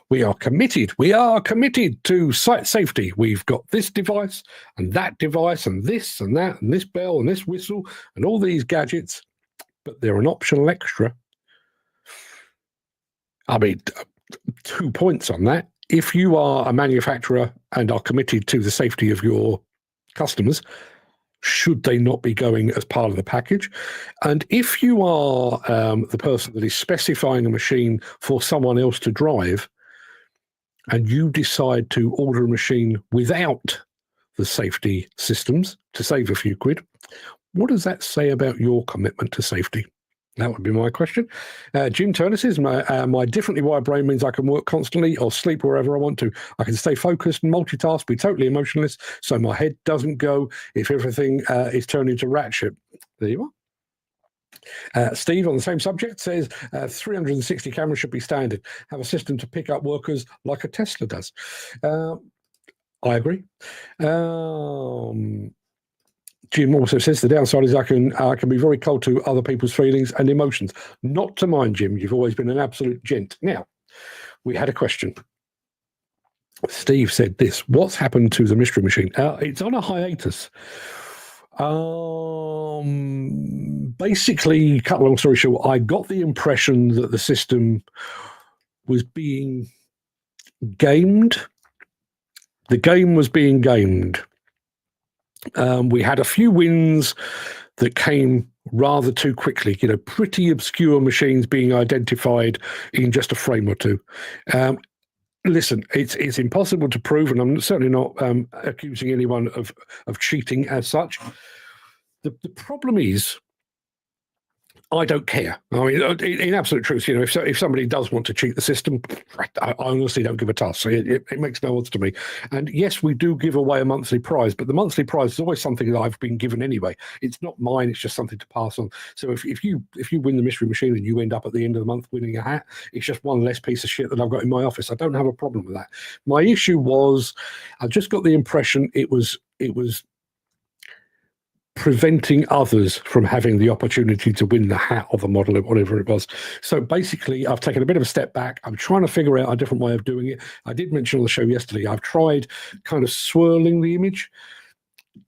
we are committed to site safety? We've got this device and this and that and this bell and this whistle and all these gadgets, but they're an optional extra. I mean, 2 points on that. If you are a manufacturer and are committed to the safety of your customers, should they not be going as part of the package? And if you are the person that is specifying a machine for someone else to drive, and you decide to order a machine without the safety systems to save a few quid, what does that say about your commitment to safety? That would be my question. Jim Turner says, my differently wired brain means I can work constantly or sleep wherever I want to. I can stay focused and multitask, be totally emotionless, so my head doesn't go if everything is turned into rat shit. There you are. Steve, on the same subject, says 360 cameras should be standard. Have a system to pick up workers like a Tesla does. I agree. Jim also says the downside is I can be very cold to other people's feelings and emotions. Not to mine, Jim. You've always been an absolute gent. Now, we had a question. Steve said this. What's happened to the mystery machine? It's on a hiatus. Basically, cut a long story short, I got the impression that the system was being gamed. The game was being gamed. We had a few wins that came rather too quickly, pretty obscure machines being identified in just a frame or two. Listen, it's impossible to prove, and I'm certainly not accusing anyone of cheating as such. The problem is, I don't care. I mean, in absolute truth, if somebody does want to cheat the system, I honestly don't give a toss. It makes no odds to me. And yes, we do give away a monthly prize, but the monthly prize is always something that I've been given anyway. It's not mine. It's just something to pass on. So if you win the mystery machine and you end up at the end of the month winning a hat, it's just one less piece of shit that I've got in my office. I don't have a problem with that. My issue was, I just got the impression it was preventing others from having the opportunity to win the hat or the model or whatever it was. So basically, I've taken a bit of a step back. I'm trying to figure out a different way of doing it. I did mention on the show yesterday, I've tried kind of swirling the image.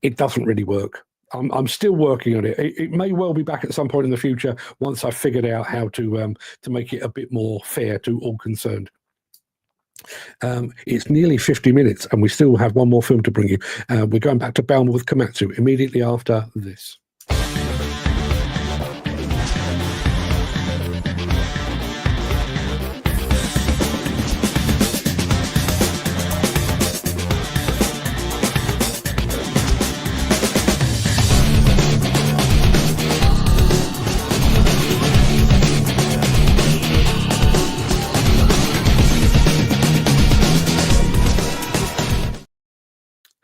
It doesn't really work. I'm still working on it. It may well be back at some point in the future once I've figured out how to make it a bit more fair to all concerned. It's nearly 50 minutes and we still have one more film to bring you. We're going back to Bauma with Komatsu immediately after this.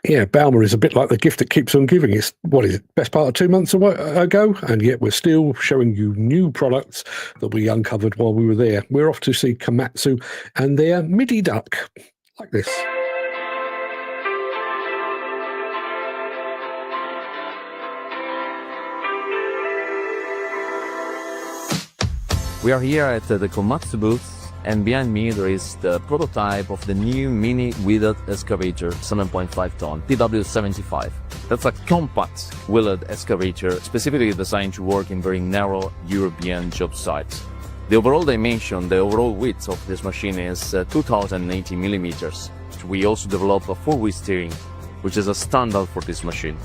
Yeah, Bauma is a bit like the gift that keeps on giving. It's, what is it, best part of 2 months ago? And yet we're still showing you new products that we uncovered while we were there. We're off to see Komatsu and their midi duck, like this. We are here at the Komatsu booth, and behind me there is the prototype of the new mini wheeled excavator 7.5 ton PW75. That's a compact wheeled excavator specifically designed to work in very narrow European job sites. The overall dimension, the overall width of this machine is 2080 millimeters. We also developed a four-wheel steering, which is a standard for this machine.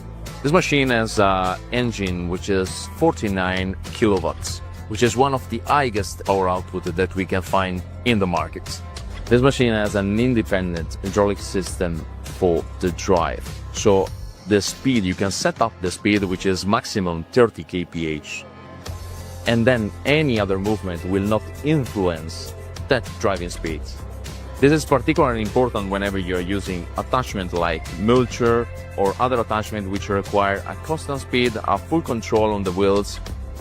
This machine has an engine which is 49 kilowatts. Which is one of the highest power output that we can find in the market. This machine has an independent hydraulic system for the drive. So the speed, you can set up the speed, which is maximum 30 kph. And then any other movement will not influence that driving speed. This is particularly important whenever you're using attachment like mulcher or other attachment which require a constant speed, a full control on the wheels,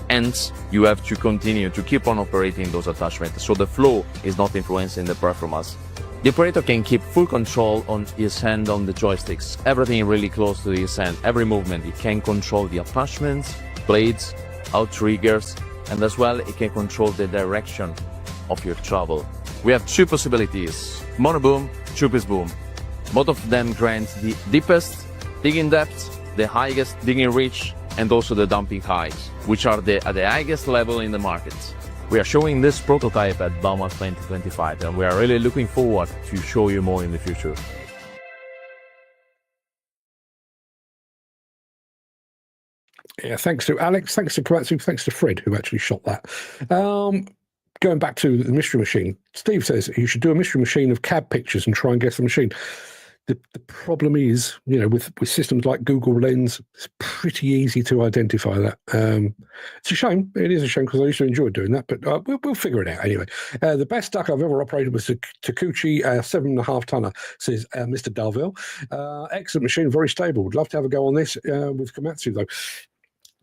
and you have to continue to keep on operating those attachments so the flow is not influencing the performance. The operator can keep full control on his hand on the joysticks, everything really close to his hand, every movement. He can control the attachments, blades, outriggers, and as well it can control the direction of your travel. We have two possibilities, monoboom, two-piece boom. Both of them grant the deepest digging depth, the highest digging reach, and also the dumping height, which are at the highest level in the market. We are showing this prototype at Bauma 2025, and we are really looking forward to show you more in the future. Yeah, thanks to Alex, thanks to Komatsu, thanks to Fred, who actually shot that. Going back to the mystery machine, Steve says you should do a mystery machine of cab pictures and try and guess the machine. The problem is, with systems like Google Lens, it's pretty easy to identify that. It's a shame. It is a shame because I used to enjoy doing that, but we'll figure it out anyway. The best duck I've ever operated was the Takeuchi 7.5 tonner, says Mr. Darville. Excellent machine, very stable. Would love to have a go on this with Komatsu, though.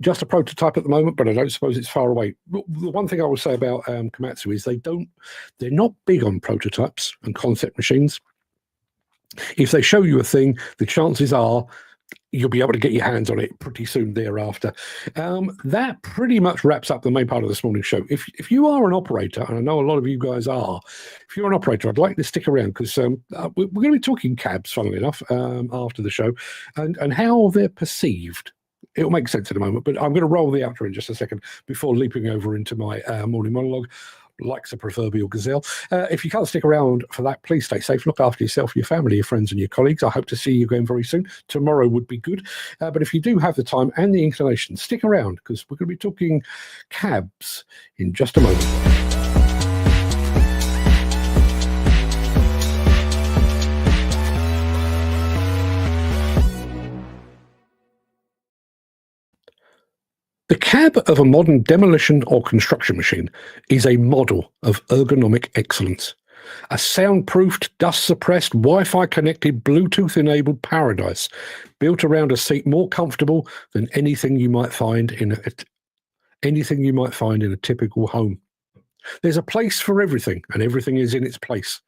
Just a prototype at the moment, but I don't suppose it's far away. The one thing I will say about Komatsu is they're not big on prototypes and concept machines. If they show you a thing, the chances are you'll be able to get your hands on it pretty soon thereafter. That pretty much wraps up the main part of this morning's show. If you are an operator, and I know a lot of you guys are, if you're an operator, I'd like you to stick around because we're going to be talking cabs, funnily enough, after the show, and how they're perceived. It'll make sense in a moment, but I'm going to roll the outro in just a second before leaping over into my morning monologue, like the proverbial gazelle. If you can't stick around for that, please stay safe. Look after yourself, your family, your friends, and your colleagues. I hope to see you again very soon. Tomorrow would be good. But if you do have the time and the inclination, stick around because we're going to be talking cabs in just a moment. The cab of a modern demolition or construction machine is a model of ergonomic excellence. A soundproofed, dust-suppressed, Wi-Fi connected, Bluetooth-enabled paradise built around a seat more comfortable than anything you might find in a typical home. There's a place for everything, and everything is in its place.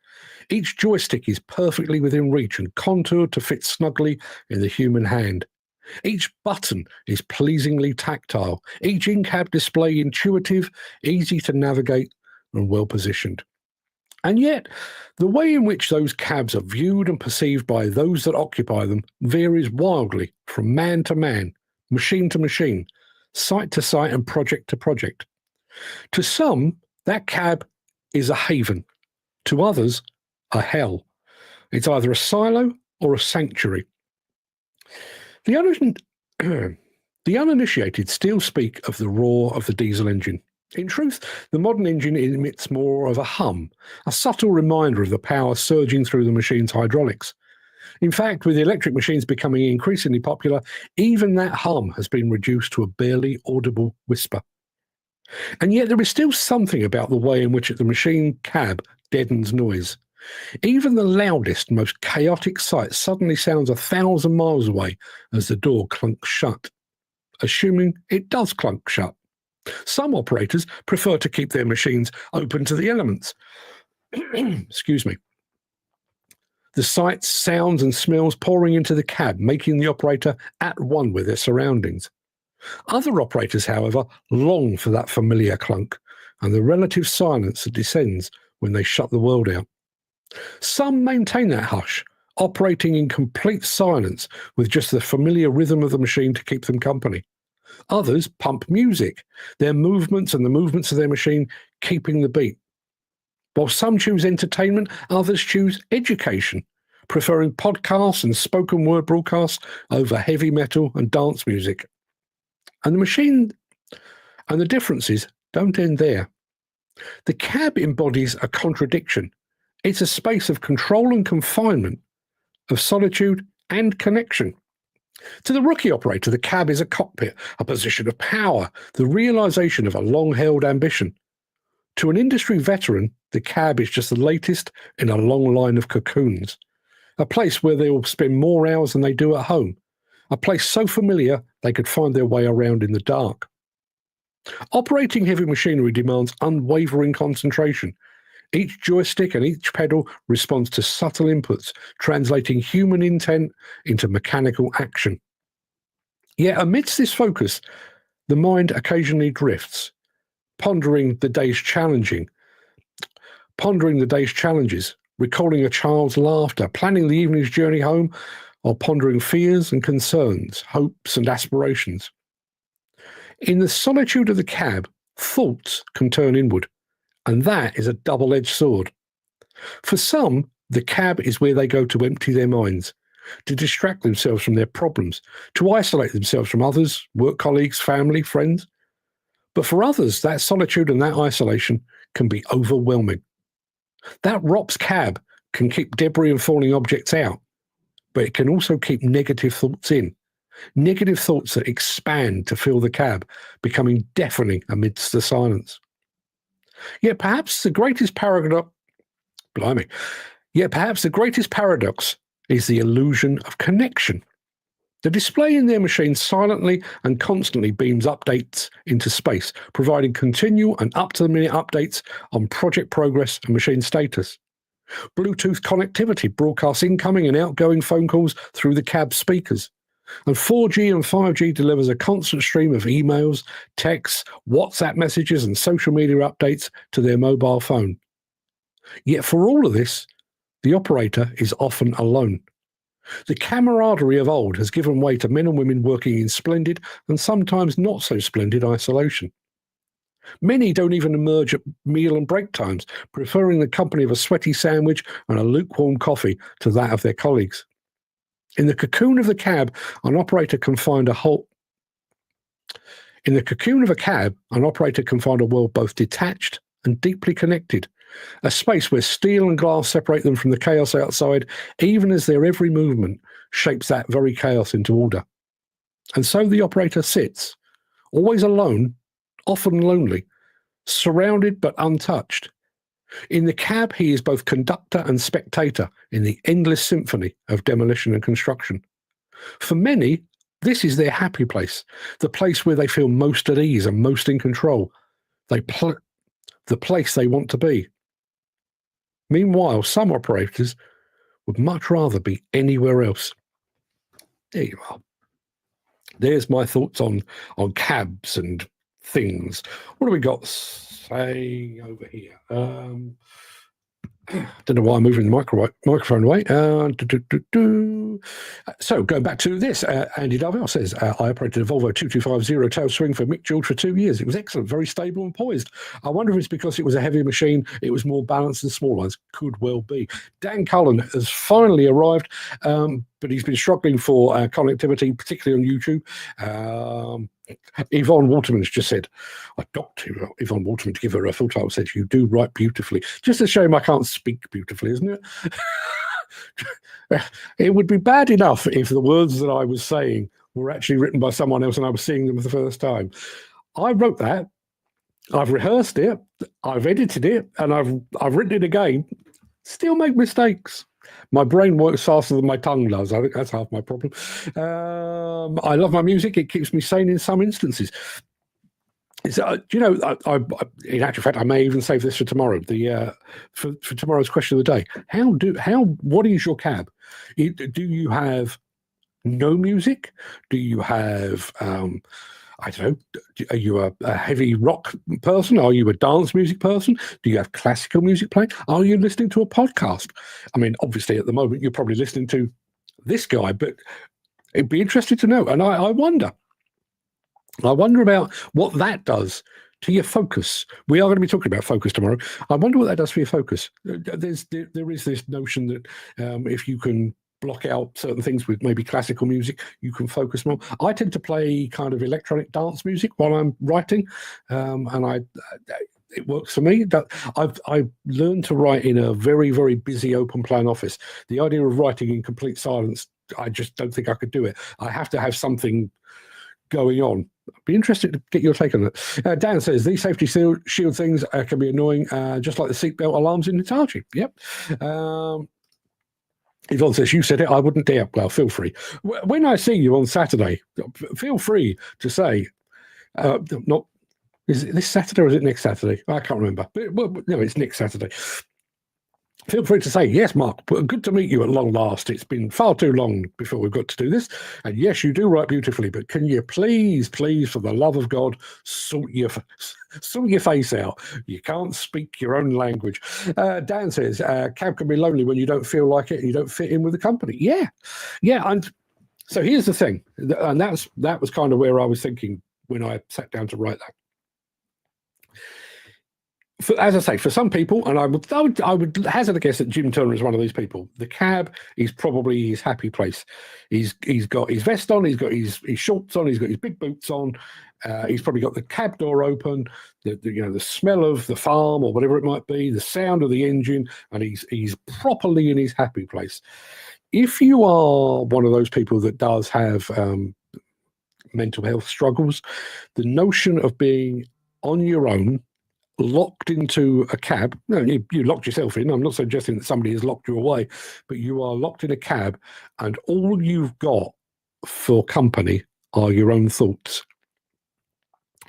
Each joystick is perfectly within reach and contoured to fit snugly in the human hand. Each button is pleasingly tactile, each in-cab display intuitive, easy to navigate, and well-positioned. And yet, the way in which those cabs are viewed and perceived by those that occupy them varies wildly from man to man, machine to machine, site to site, and project to project. To some, that cab is a haven. To others, a hell. It's either a silo or a sanctuary. The uninitiated still speak of the roar of the diesel engine. In truth, the modern engine emits more of a hum, a subtle reminder of the power surging through the machine's hydraulics. In fact, with electric machines becoming increasingly popular, even that hum has been reduced to a barely audible whisper. And yet there is still something about the way in which the machine cab deadens noise. Even the loudest, most chaotic sight suddenly sounds 1,000 miles away as the door clunks shut, assuming it does clunk shut. Some operators prefer to keep their machines open to the elements. Excuse me. The sights, sounds, and smells pouring into the cab, making the operator at one with their surroundings. Other operators, however, long for that familiar clunk and the relative silence that descends when they shut the world out. Some maintain that hush, operating in complete silence with just the familiar rhythm of the machine to keep them company. Others pump music, their movements and the movements of their machine keeping the beat. While some choose entertainment, others choose education, preferring podcasts and spoken word broadcasts over heavy metal and dance music. And the machine and the differences don't end there. The cab embodies a contradiction. It's a space of control and confinement, of solitude and connection. To the rookie operator, the cab is a cockpit, a position of power, the realization of a long-held ambition. To an industry veteran, the cab is just the latest in a long line of cocoons, a place where they will spend more hours than they do at home, a place so familiar they could find their way around in the dark. Operating heavy machinery demands unwavering concentration. Each joystick and each pedal responds to subtle inputs, translating human intent into mechanical action. Yet amidst this focus, the mind occasionally drifts, pondering the day's challenges, recalling a child's laughter, planning the evening's journey home, or pondering fears and concerns, hopes and aspirations. In the solitude of the cab, thoughts can turn inward, and that is a double-edged sword. For some, the cab is where they go to empty their minds, to distract themselves from their problems, to isolate themselves from others, work colleagues, family, friends. But for others, that solitude and that isolation can be overwhelming. That ROPS cab can keep debris and falling objects out, but it can also keep negative thoughts in. Negative thoughts that expand to fill the cab, becoming deafening amidst the silence. Yet perhaps the greatest paradox is the illusion of connection. The display in their machine silently and constantly beams updates into space, providing continual and up-to-the-minute updates on project progress and machine status. Bluetooth connectivity broadcasts incoming and outgoing phone calls through the cab speakers. And 4G and 5G delivers a constant stream of emails, texts, WhatsApp messages, and social media updates to their mobile phone. Yet for all of this, the operator is often alone. The camaraderie of old has given way to men and women working in splendid and sometimes not so splendid isolation. Many don't even emerge at meal and break times, preferring the company of a sweaty sandwich and a lukewarm coffee to that of their colleagues. In the cocoon of the cab, an operator can find a world both detached and deeply connected, a space where steel and glass separate them from the chaos outside, even as their every movement shapes that very chaos into order. And so the operator sits, always alone, often lonely, surrounded but untouched. In the cab, he is both conductor and spectator in the endless symphony of demolition and construction. For many, this is their happy place, the place where they feel most at ease and most in control, the place they want to be. Meanwhile, some operators would much rather be anywhere else. There you are. There's my thoughts on cabs and things. What do we got say over here? Don't know why I'm moving the microphone away. So going back to this, Andy Darvell says, I operated a Volvo 2250 tail swing for Mick George for 2 years. It was excellent, very stable and poised. I wonder if it's because it was a heavier machine, it was more balanced than small ones. Could well be. Dan Cullen has finally arrived, but he's been struggling for connectivity, particularly on YouTube. Yvonne Waterman's just said, I docked Yvonne Waterman to give her a full title, said, you do write beautifully. Just a shame I can't speak beautifully, isn't it? It would be bad enough if the words that I was saying were actually written by someone else and I was seeing them for the first time. I wrote that, I've rehearsed it, I've edited it, and I've written it again. Still make mistakes. My brain works faster than my tongue does. I think that's half my problem. I love my music. It keeps me sane in some instances. I in actual fact, I may even save this for tomorrow. For tomorrow's question of the day. What is your cab? Do you have no music? Do you have I don't know, are you a heavy rock person? Are you a dance music person? Do you have classical music playing? Are you listening to a podcast? I mean, obviously at the moment you're probably listening to this guy, but it'd be interesting to know. And I wonder about what that does to your focus. We are going to be talking about focus tomorrow. I wonder what that does for your focus. There is this notion that if you can block out certain things with maybe classical music, you can focus more. I tend to play kind of electronic dance music while I'm writing, and it works for me. I've learned to write in a very, very busy open plan office. The idea of writing in complete silence, I just don't think I could do it. I have to have something going on. I'd be interested to get your take on that. Dan says, these safety shield things can be annoying, just like the seatbelt alarms in Hitachi. Yep. Yvonne says, you said it, I wouldn't dare. Well, feel free. When I see you on Saturday, feel free to say, is it this Saturday or is it next Saturday? I can't remember. But, no, it's next Saturday. Feel free to say, yes, Mark, good to meet you at long last. It's been far too long before we've got to do this. And yes, you do write beautifully, but can you please, for the love of God, sort your face out. You can't speak your own language. Dan says, cab can be lonely when you don't feel like it and you don't fit in with the company. Yeah. And so here's the thing. And that was kind of where I was thinking when I sat down to write that. as I say, for some people, and I would hazard a guess that Jim Turner is one of these people. The cab is probably his happy place. He's got his vest on, he's got his shorts on, he's got his big boots on. He's probably got the cab door open, the smell of the farm or whatever it might be, the sound of the engine, and he's properly in his happy place. If you are one of those people that does have mental health struggles, the notion of being on your own, locked into a cab. No, you locked yourself in. I'm not suggesting that somebody has locked you away, but you are locked in a cab, and all you've got for company are your own thoughts.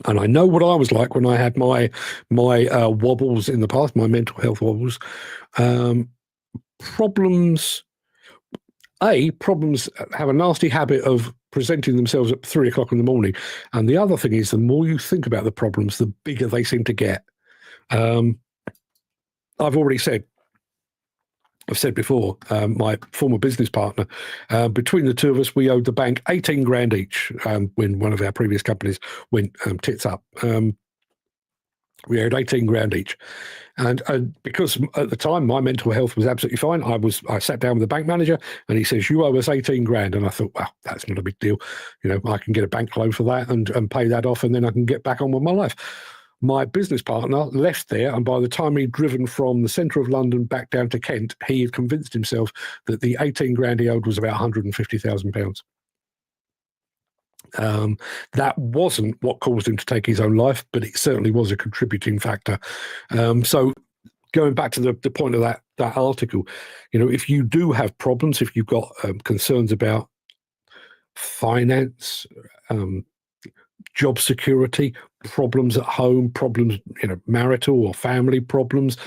And I know what I was like when I had my wobbles in the past, my mental health wobbles. Problems have a nasty habit of presenting themselves at 3 o'clock in the morning. And the other thing is, the more you think about the problems, the bigger they seem to get. I've said before, my former business partner, between the two of us, we owed the bank 18 grand each when one of our previous companies went tits up. We owed 18 grand each. And because at the time my mental health was absolutely fine, I sat down with the bank manager and he says, you owe us 18 grand. And I thought, well, that's not a big deal. I can get a bank loan for that and pay that off, and then I can get back on with my life. My business partner left there, and by the time he'd driven from the centre of London back down to Kent, he had convinced himself that the 18 grand he owed was about £150,000. That wasn't what caused him to take his own life, but it certainly was a contributing factor. So going back to the point of that article, if you do have problems, if you've got concerns about finance, job security, problems at home, problems, marital or family problems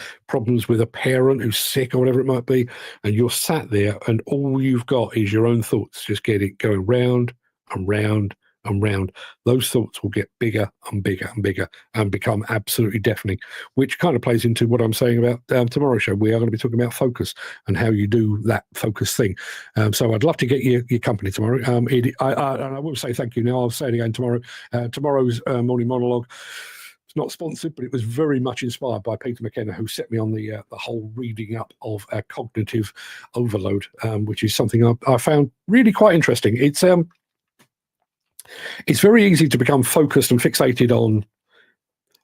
with a parent who's sick or whatever it might be, and you're sat there and all you've got is your own thoughts, just get it going round and round and round. Those thoughts will get bigger and bigger and bigger and become absolutely deafening, which kind of plays into what I'm saying about tomorrow's show. We are going to be talking about focus and how you do that focus thing. So I'd love to get your company tomorrow. And I will say thank you now. I'll say it again tomorrow. Tomorrow's morning monologue, it's not sponsored, but it was very much inspired by Peter McKenna, who set me on the whole reading up of cognitive overload, which is something I found really quite interesting. It's very easy to become focused and fixated on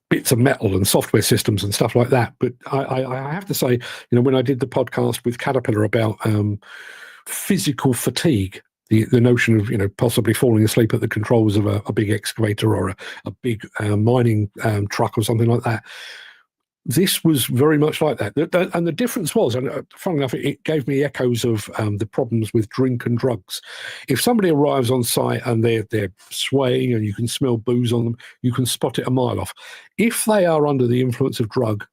bits of metal and software systems and stuff like that. But I have to say, when I did the podcast with Caterpillar about physical fatigue, the notion of possibly falling asleep at the controls of a big excavator or a big mining truck or something like that, this was very much like that. And the difference was, and funnily enough, it gave me echoes of the problems with drink and drugs. If somebody arrives on site and they're swaying and you can smell booze on them, you can spot it a mile off. If they are under the influence of drugs,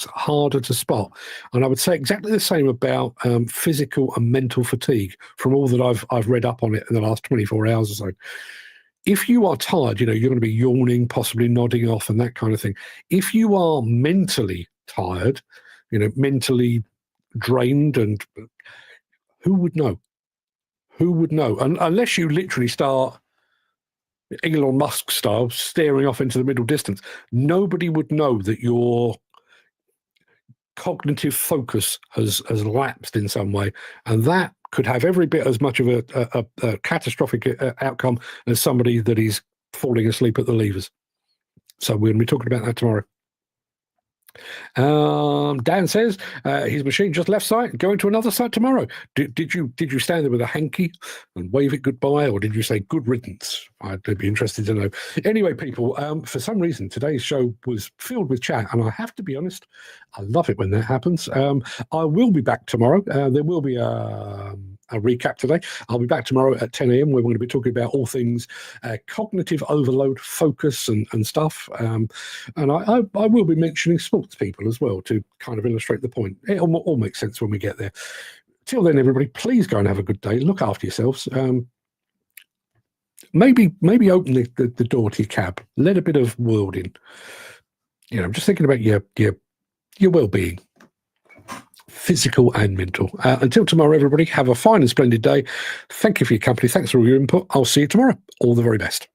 harder to spot. And I would say exactly the same about physical and mental fatigue from all that I've read up on it in the last 24 hours or so. If you are tired, you're going to be yawning, possibly nodding off and that kind of thing. If you are mentally tired, mentally drained, and who would know? Who would know? And unless you literally start Elon Musk style staring off into the middle distance, nobody would know that your cognitive focus has lapsed in some way. And that could have every bit as much of a catastrophic outcome as somebody that is falling asleep at the levers. So we're going to be talking about that tomorrow. Dan says his machine just left site, going to another site tomorrow. Did you stand there with a hanky and wave it goodbye, or did you say good riddance? I'd be interested to know. Anyway, people, for some reason today's show was filled with chat, and I have to be honest, I love it when that happens. I will be back tomorrow. There will be a recap today. I'll be back tomorrow at 10 a.m. where we're going to be talking about all things cognitive overload, focus and stuff. And I will be mentioning sports people as well to kind of illustrate the point. It all makes sense when we get there. Till then, everybody, please go and have a good day. Look after yourselves. Maybe open the door to your cab. Let a bit of world in. I'm just thinking about your well-being, physical and mental. Until tomorrow, everybody, have a fine and splendid day. Thank you for your company. Thanks for all your input. I'll see you tomorrow. All the very best.